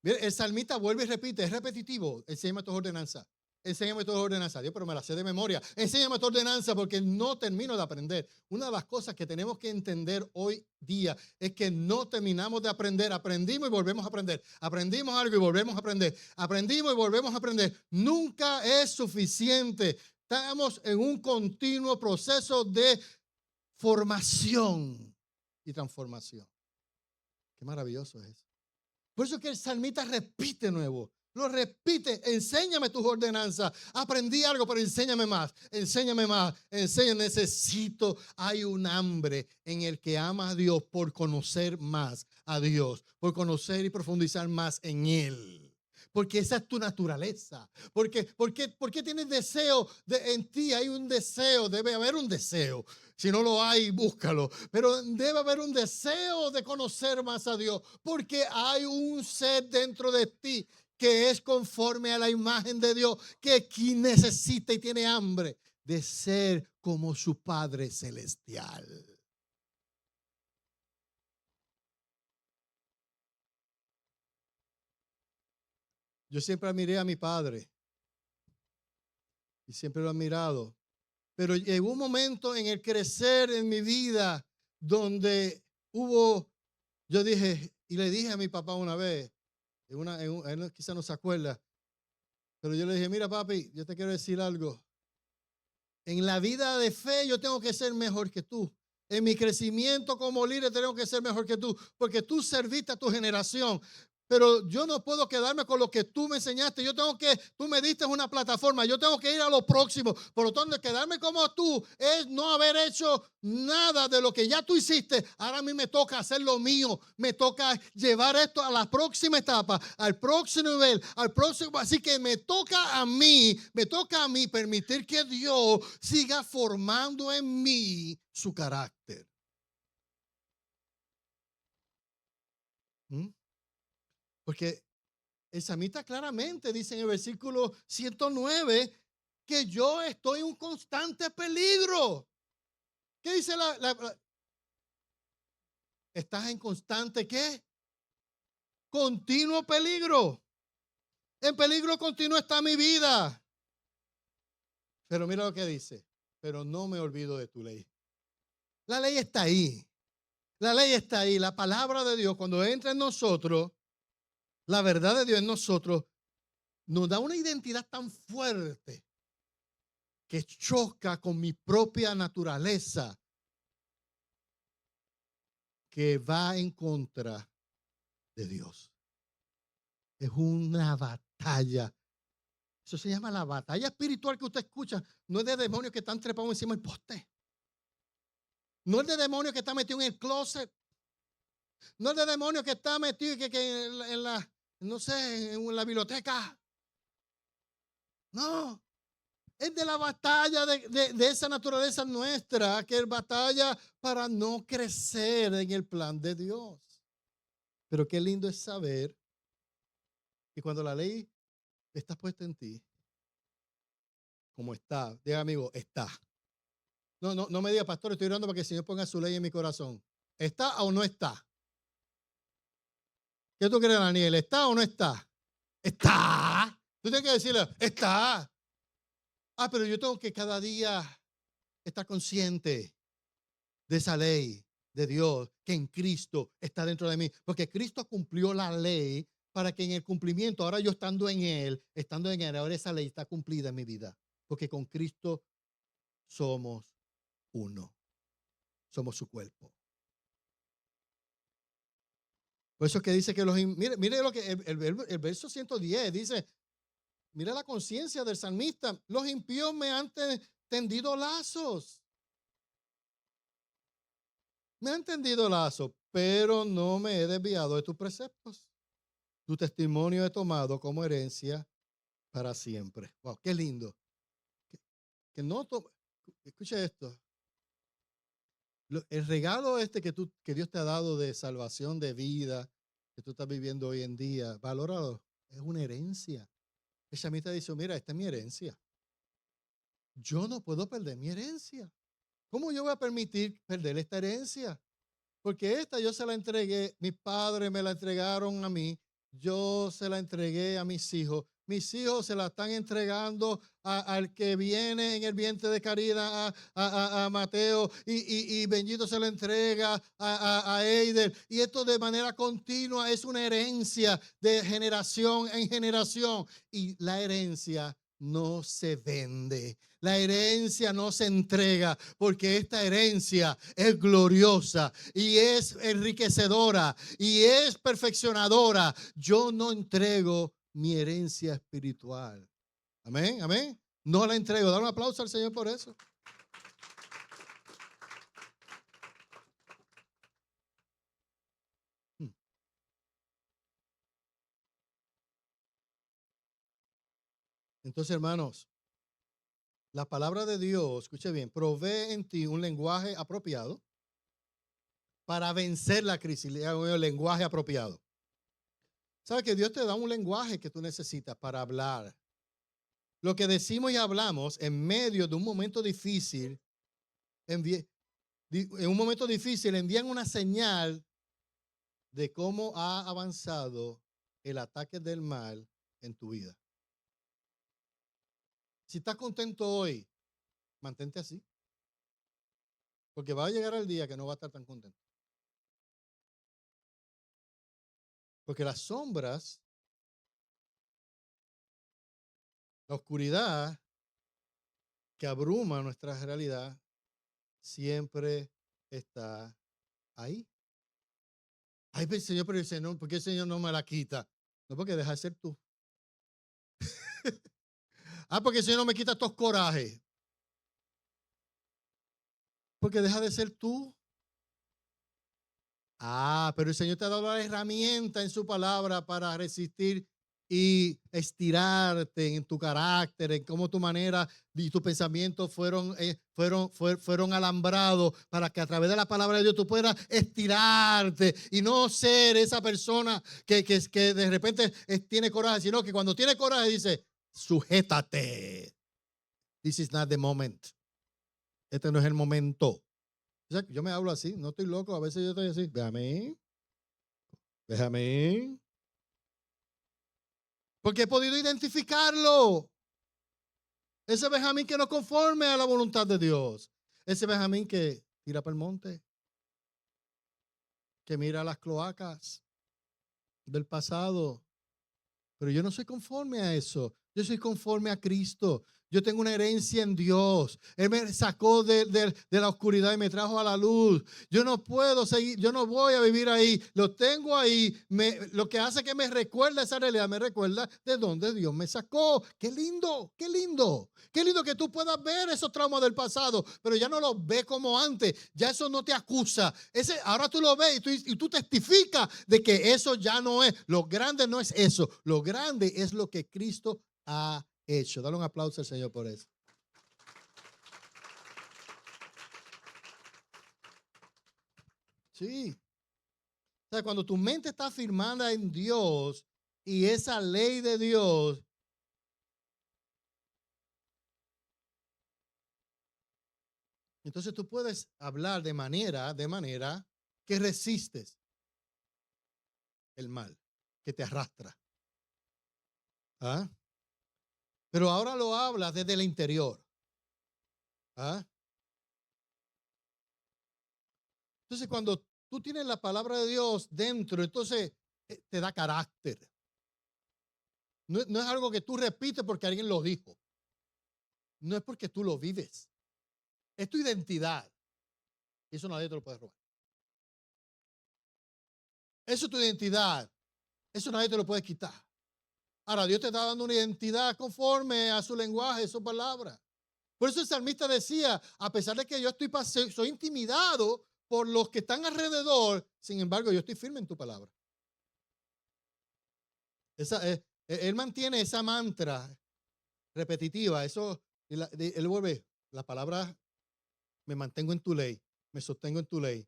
S1: Mire, el salmista vuelve y repite, es repetitivo. Enséñame tus ordenanzas. Enséñame tus ordenanzas. Dios, pero me las sé de memoria. Enséñame tu ordenanza porque no termino de aprender. Una de las cosas que tenemos que entender hoy día es que no terminamos de aprender. Aprendimos y volvemos a aprender. Aprendimos algo y volvemos a aprender. Aprendimos y volvemos a aprender. Nunca es suficiente. Estamos en un continuo proceso de formación y transformación. Qué maravilloso es eso. Por eso es que el salmista repite nuevo. Lo repite, enséñame tus ordenanzas. Aprendí algo, pero enséñame más. Enséñame más. Enséñame. Necesito. Hay un hambre en el que ama a Dios por conocer más a Dios. Por conocer y profundizar más en Él. Porque esa es tu naturaleza. ¿Por qué tienes deseo en ti? Hay un deseo, debe haber un deseo. Si no lo hay, búscalo. Pero debe haber un deseo de conocer más a Dios. Porque hay un ser dentro de ti que es conforme a la imagen de Dios, que necesita y tiene hambre de ser como su Padre Celestial. Yo siempre admiré a mi padre y siempre lo he admirado. Pero llegó un momento en el crecer en mi vida donde yo dije, y le dije a mi papá una vez, él quizá no se acuerda, pero yo le dije, mira papi, yo te quiero decir algo. En la vida de fe yo tengo que ser mejor que tú. En mi crecimiento como líder tengo que ser mejor que tú, porque tú serviste a tu generación. Pero yo no puedo quedarme con lo que tú me enseñaste. Tú me diste una plataforma. Yo tengo que ir a lo próximo. Por lo tanto, quedarme como tú es no haber hecho nada de lo que ya tú hiciste. Ahora a mí me toca hacer lo mío. Me toca llevar esto a la próxima etapa, al próximo nivel, al próximo. Así que me toca a mí permitir que Dios siga formando en mí su carácter. Porque el salmista claramente dice en el versículo 109 que yo estoy en un constante peligro. ¿Qué dice ¿Estás en constante qué? Continuo peligro. En peligro continuo está mi vida. Pero mira lo que dice. Pero no me olvido de tu ley. La ley está ahí. La ley está ahí. La palabra de Dios, cuando entra en nosotros, la verdad de Dios en nosotros, nos da una identidad tan fuerte que choca con mi propia naturaleza, que va en contra de Dios. Es una batalla. Eso se llama la batalla espiritual que usted escucha. No es de demonios que están trepados encima del poste. No es de demonios que está metido en el closet. No es de demonios que está metido en la, no sé, en la biblioteca. No. Es de la batalla de esa naturaleza nuestra, que es batalla para no crecer en el plan de Dios. Pero qué lindo es saber que cuando la ley está puesta en ti, como está, diga amigo, está. No me diga, pastor, estoy orando para que el Señor ponga su ley en mi corazón. ¿Está o no está? ¿Qué tú crees, Daniel? ¿Está o no está? Está. Tú tienes que decirle, está. Pero yo tengo que cada día estar consciente de esa ley de Dios que en Cristo está dentro de mí. Porque Cristo cumplió la ley para que en el cumplimiento, ahora yo estando en Él, ahora esa ley está cumplida en mi vida. Porque con Cristo somos uno. Somos su cuerpo. Por eso es que dice que mire lo que el verso 110 dice, mira la conciencia del salmista, los impíos me han tendido lazos. Me han tendido lazos, pero no me he desviado de tus preceptos. Tu testimonio he tomado como herencia para siempre. Wow, qué lindo. Que no escucha esto. El regalo que Dios te ha dado de salvación, de vida, que tú estás viviendo hoy en día, valóralo. Es una herencia. El chamita dice, mira, esta es mi herencia. Yo no puedo perder mi herencia. ¿Cómo yo voy a permitir perder esta herencia? Porque esta yo se la entregué, mis padres me la entregaron a mí, yo se la entregué a mis hijos se la están entregando al que viene en el vientre de Karina, a Mateo, y Benjito se la entrega a Eider, y esto de manera continua es una herencia de generación en generación, y la herencia no se vende. La herencia no se entrega porque esta herencia es gloriosa y es enriquecedora y es perfeccionadora. Yo no entrego mi herencia espiritual. Amén, amén. No la entrego. Dar un aplauso al Señor por eso. Entonces, hermanos, la palabra de Dios, escuche bien, provee en ti un lenguaje apropiado para vencer la crisis. El lenguaje apropiado. ¿Sabes que Dios te da un lenguaje que tú necesitas para hablar? Lo que decimos y hablamos en medio de un momento difícil, en un momento difícil envían una señal de cómo ha avanzado el ataque del mal en tu vida. Si estás contento hoy, mantente así. Porque va a llegar el día que no va a estar tan contento. Porque las sombras, la oscuridad que abruma nuestra realidad, siempre está ahí. Ay, pero Señor, pero el Señor, ¿por qué el Señor no me la quita? No, porque deja de ser tú. Porque el Señor no me quita estos corajes. Porque deja de ser tú. Pero el Señor te ha dado la herramienta en su palabra para resistir y estirarte en tu carácter, en cómo tu manera y tus pensamientos fueron alambrados para que a través de la palabra de Dios tú puedas estirarte y no ser esa persona que de repente tiene coraje, sino que cuando tiene coraje dice, sujétate. This is not the moment. Este no es el momento. Yo me hablo así, no estoy loco, a veces yo estoy así, déjame. Porque he podido identificarlo. Ese Benjamín que no conforme a la voluntad de Dios. Ese Benjamín que tira para el monte. Que mira las cloacas del pasado. Pero yo no soy conforme a eso. Yo soy conforme a Cristo. Yo tengo una herencia en Dios. Él me sacó de la oscuridad y me trajo a la luz. Yo no puedo seguir, yo no voy a vivir ahí. Lo tengo ahí. Lo que hace que me recuerda esa realidad, me recuerda de dónde Dios me sacó. Qué lindo, qué lindo. Qué lindo que tú puedas ver esos traumas del pasado, pero ya no los ves como antes. Ya eso no te acusa. Ahora tú lo ves y tú testificas de que eso ya no es. Lo grande no es eso. Lo grande es lo que Cristo ha hecho. Dale un aplauso al Señor por eso. Sí. O sea, cuando tu mente está firmada en Dios y esa ley de Dios, entonces tú puedes hablar de manera que resistes el mal, que te arrastra. Pero ahora lo hablas desde el interior. Entonces, cuando tú tienes la palabra de Dios dentro, entonces te da carácter. No es algo que tú repites porque alguien lo dijo. No es porque tú lo vives. Es tu identidad. Y eso nadie te lo puede robar. Eso es tu identidad. Eso nadie te lo puede quitar. Ahora, Dios te está dando una identidad conforme a su lenguaje, su palabra. Por eso el salmista decía, a pesar de que yo soy intimidado por los que están alrededor, sin embargo, yo estoy firme en tu palabra. Él mantiene esa mantra repetitiva. Él vuelve, la palabra, me mantengo en tu ley, me sostengo en tu ley.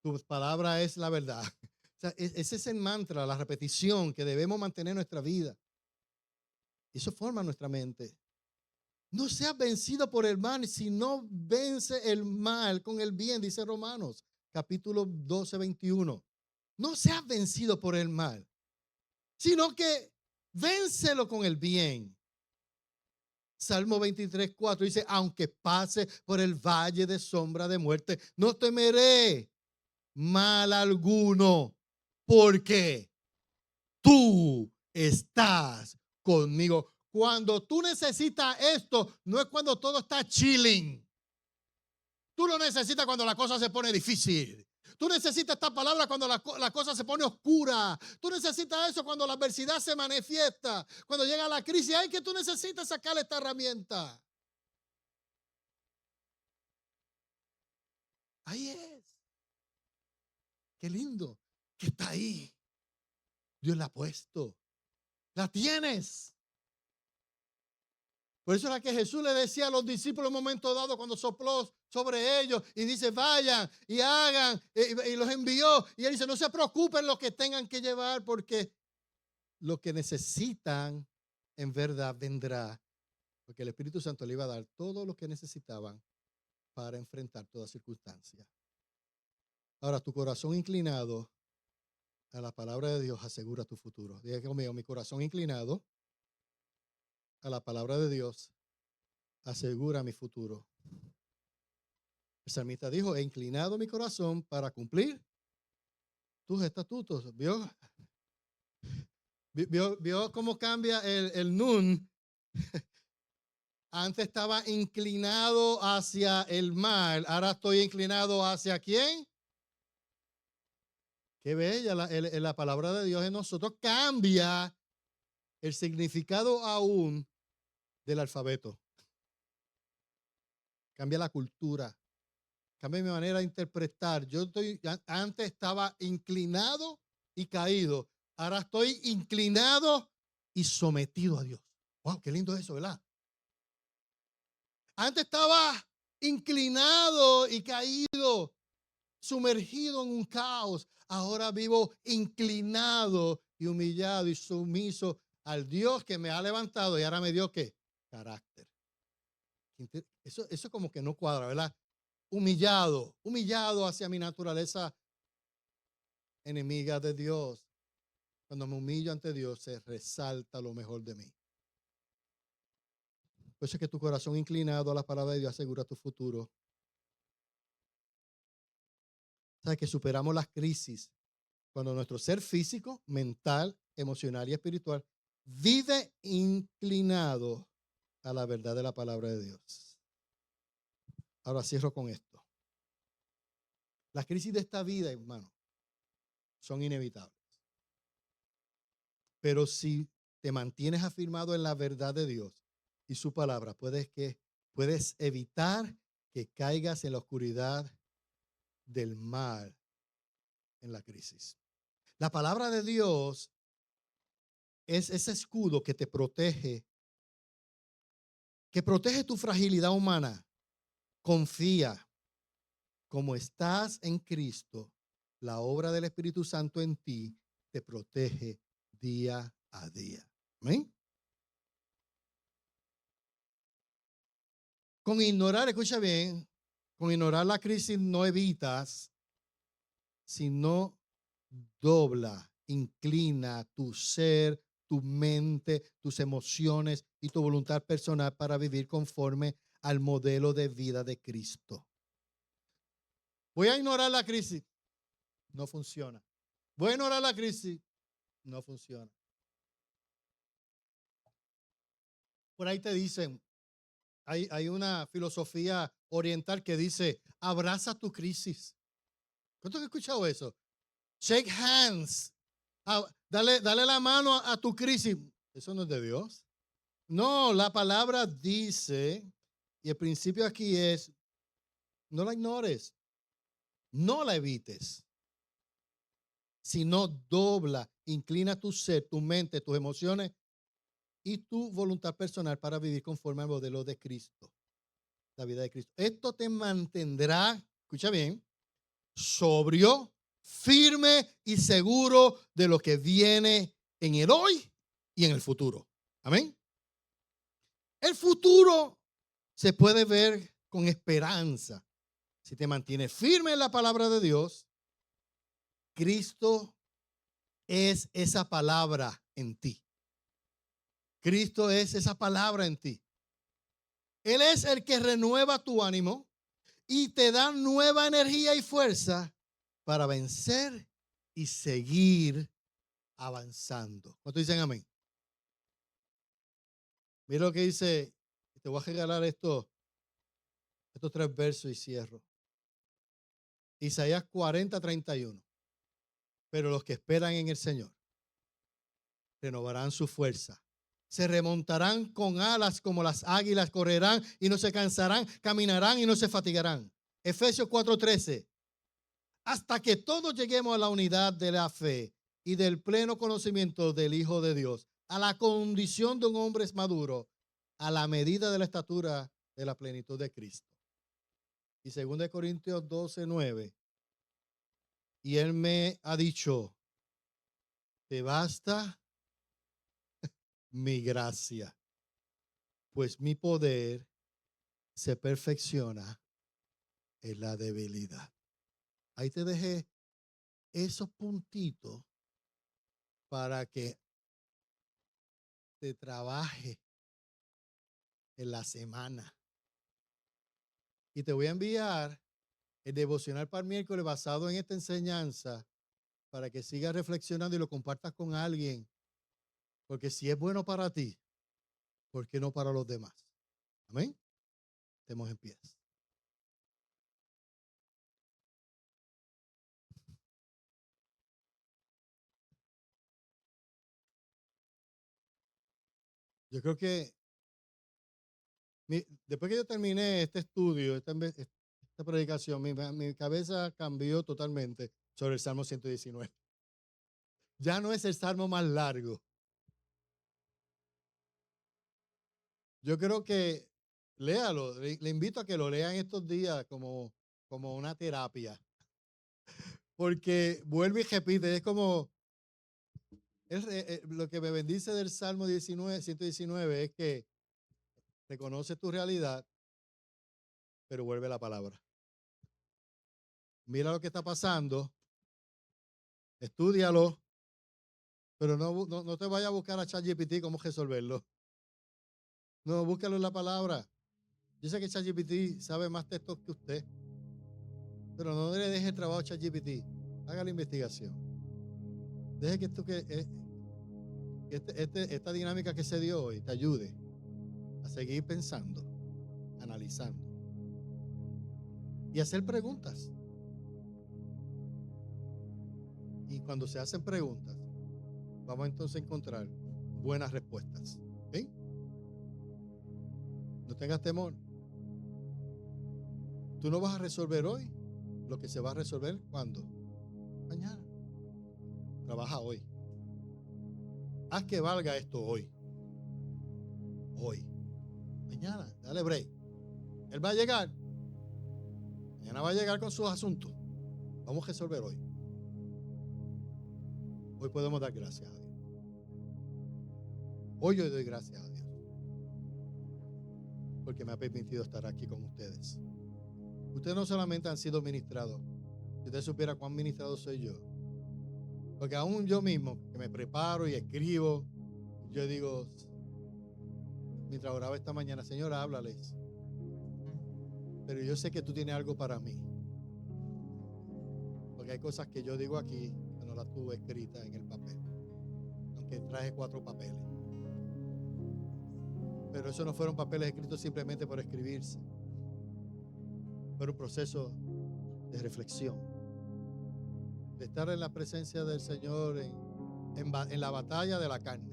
S1: Tu palabra es la verdad. O sea, ese es el mantra, la repetición que debemos mantener en nuestra vida. Eso forma nuestra mente. No seas vencido por el mal, sino vence el mal con el bien, dice Romanos, capítulo 12, 21. No seas vencido por el mal, sino que véncelo con el bien. Salmo 23, 4 dice, aunque pase por el valle de sombra de muerte, no temeré mal alguno, porque tú estás conmigo. Cuando tú necesitas esto, no es cuando todo está chilling. Tú lo necesitas cuando la cosa se pone difícil. Tú necesitas esta palabra cuando la cosa se pone oscura. Tú necesitas eso cuando la adversidad se manifiesta. Cuando llega la crisis, hay que tú necesitas sacarle esta herramienta. Ahí es. Qué lindo que está ahí. Dios la ha puesto. La tienes. Por eso era que Jesús le decía a los discípulos en un momento dado cuando sopló sobre ellos y dice, vayan y hagan, y los envió. Y él dice, no se preocupen lo que tengan que llevar, porque lo que necesitan en verdad vendrá. Porque el Espíritu Santo le iba a dar todo lo que necesitaban para enfrentar toda circunstancia. Ahora, tu corazón inclinado a la palabra de Dios asegura tu futuro. Diga conmigo, mi corazón inclinado a la palabra de Dios asegura mi futuro. El salmista dijo, he inclinado mi corazón para cumplir tus estatutos. ¿Vio cómo cambia el nun? Antes estaba inclinado hacia el mal, ahora estoy inclinado hacia ¿quién? Qué bella la palabra de Dios en nosotros. Cambia el significado aún del alfabeto. Cambia la cultura. Cambia mi manera de interpretar. Antes estaba inclinado y caído. Ahora estoy inclinado y sometido a Dios. Wow, qué lindo eso, ¿verdad? Antes estaba inclinado y caído, sumergido en un caos. Ahora vivo inclinado y humillado y sumiso al Dios que me ha levantado y ahora me dio ¿qué? Carácter. Eso como que no cuadra, ¿verdad? Humillado hacia mi naturaleza enemiga de Dios. Cuando me humillo ante Dios, se resalta lo mejor de mí. Por eso es que tu corazón inclinado a la palabra de Dios asegura tu futuro. Sabes que superamos las crisis cuando nuestro ser físico, mental, emocional y espiritual vive inclinado a la verdad de la palabra de Dios. Ahora cierro con esto. Las crisis de esta vida, hermano, son inevitables. Pero si te mantienes afirmado en la verdad de Dios y su palabra, puedes evitar que caigas en la oscuridad del mal en la crisis. La palabra de Dios es ese escudo que te protege, que protege tu fragilidad humana. Confía. Como estás en Cristo, la obra del Espíritu Santo en ti te protege día a día. ¿Amén? Con ignorar, escucha bien, con ignorar la crisis no evitas, sino dobla, inclina tu ser, tu mente, tus emociones y tu voluntad personal para vivir conforme al modelo de vida de Cristo. Voy a ignorar la crisis. No funciona. Voy a ignorar la crisis. No funciona. Por ahí te dicen, hay una filosofía oriental que dice, abraza tu crisis. ¿Cuántos han escuchado eso? Shake hands. Dale la mano a tu crisis. Eso no es de Dios. No, la palabra dice, y el principio aquí es, no la ignores, no la evites, sino dobla, inclina tu ser, tu mente, tus emociones y tu voluntad personal para vivir conforme al modelo de Cristo, la vida de Cristo. Esto te mantendrá, escucha bien, sobrio, firme y seguro de lo que viene en el hoy y en el futuro. Amén. El futuro se puede ver con esperanza. Si te mantienes firme en la palabra de Dios, Cristo es esa palabra en ti. Cristo es esa palabra en ti. Él es el que renueva tu ánimo y te da nueva energía y fuerza para vencer y seguir avanzando. ¿Cuántos dicen amén? Mira lo que dice, te voy a regalar estos 3 versos y cierro. Isaías 40:31. Pero los que esperan en el Señor renovarán su fuerza. Se remontarán con alas como las águilas, correrán y no se cansarán, caminarán y no se fatigarán. Efesios 4:13. Hasta que todos lleguemos a la unidad de la fe y del pleno conocimiento del Hijo de Dios, a la condición de un hombre maduro, a la medida de la estatura de la plenitud de Cristo. Y 2 Corintios 12:9. Y Él me ha dicho, te basta mi gracia, pues mi poder se perfecciona en la debilidad. Ahí te dejé esos puntitos para que te trabaje en la semana. Y te voy a enviar el devocional para el miércoles basado en esta enseñanza para que sigas reflexionando y lo compartas con alguien. Porque si es bueno para ti, ¿por qué no para los demás? Amén. Estemos en pie. Yo creo que después que yo terminé este estudio, esta predicación, mi cabeza cambió totalmente sobre el Salmo 119. Ya no es el salmo más largo. Yo creo que léalo, le invito a que lo lean estos días como una terapia. Porque vuelve y repite, es como lo que me bendice del Salmo 119 es que reconoce tu realidad, pero vuelve la palabra. Mira lo que está pasando, estúdialo, pero no te vayas a buscar a ChatGPT cómo resolverlo. No, búscalo en la palabra. Yo sé que ChatGPT sabe más textos que usted, pero no le deje el trabajo a ChatGPT. Haga la investigación. Deje que esta dinámica que se dio hoy te ayude a seguir pensando, analizando y hacer preguntas. Y cuando se hacen preguntas, vamos entonces a encontrar buenas respuestas. ¿Sí? No tengas temor. Tú no vas a resolver hoy lo que se va a resolver ¿cuándo? Mañana. Trabaja hoy. Haz que valga esto hoy. Hoy. Mañana, dale break. Él va a llegar. Mañana va a llegar con sus asuntos. Vamos a resolver hoy. Hoy podemos dar gracias a Dios. Hoy yo doy gracias a Dios. Porque me ha permitido estar aquí con ustedes. Ustedes no solamente han sido ministrados. Si usted supiera cuán ministrado soy yo. Porque aún yo mismo, que me preparo y escribo, yo digo, mientras oraba esta mañana, Señor, háblales. Pero yo sé que tú tienes algo para mí. Porque hay cosas que yo digo aquí que no las tuve escritas en el papel. Aunque traje 4 papeles. Pero esos no fueron papeles escritos simplemente por escribirse. Fue un proceso de reflexión. De estar en la presencia del Señor en la batalla de la carne.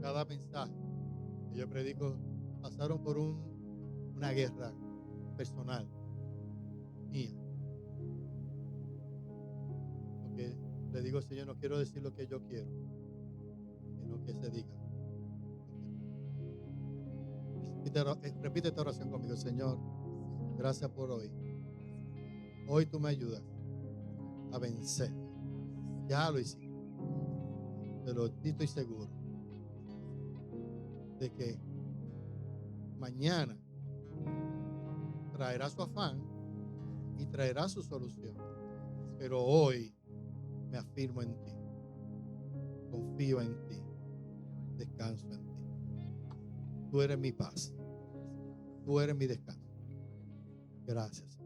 S1: Cada mensaje que yo predico pasaron por una guerra personal mía. Porque Le digo, Señor, no quiero decir lo que yo quiero, sino que se diga. Repite esta oración conmigo, Señor. Gracias por hoy. Hoy tú me ayudas a vencer. Ya lo hiciste. Pero estoy seguro de que mañana traerá su afán y traerá su solución. Pero hoy me afirmo en ti. Confío en ti. Descanso en ti. Tú eres mi paz. Tú eres mi descanso. Gracias.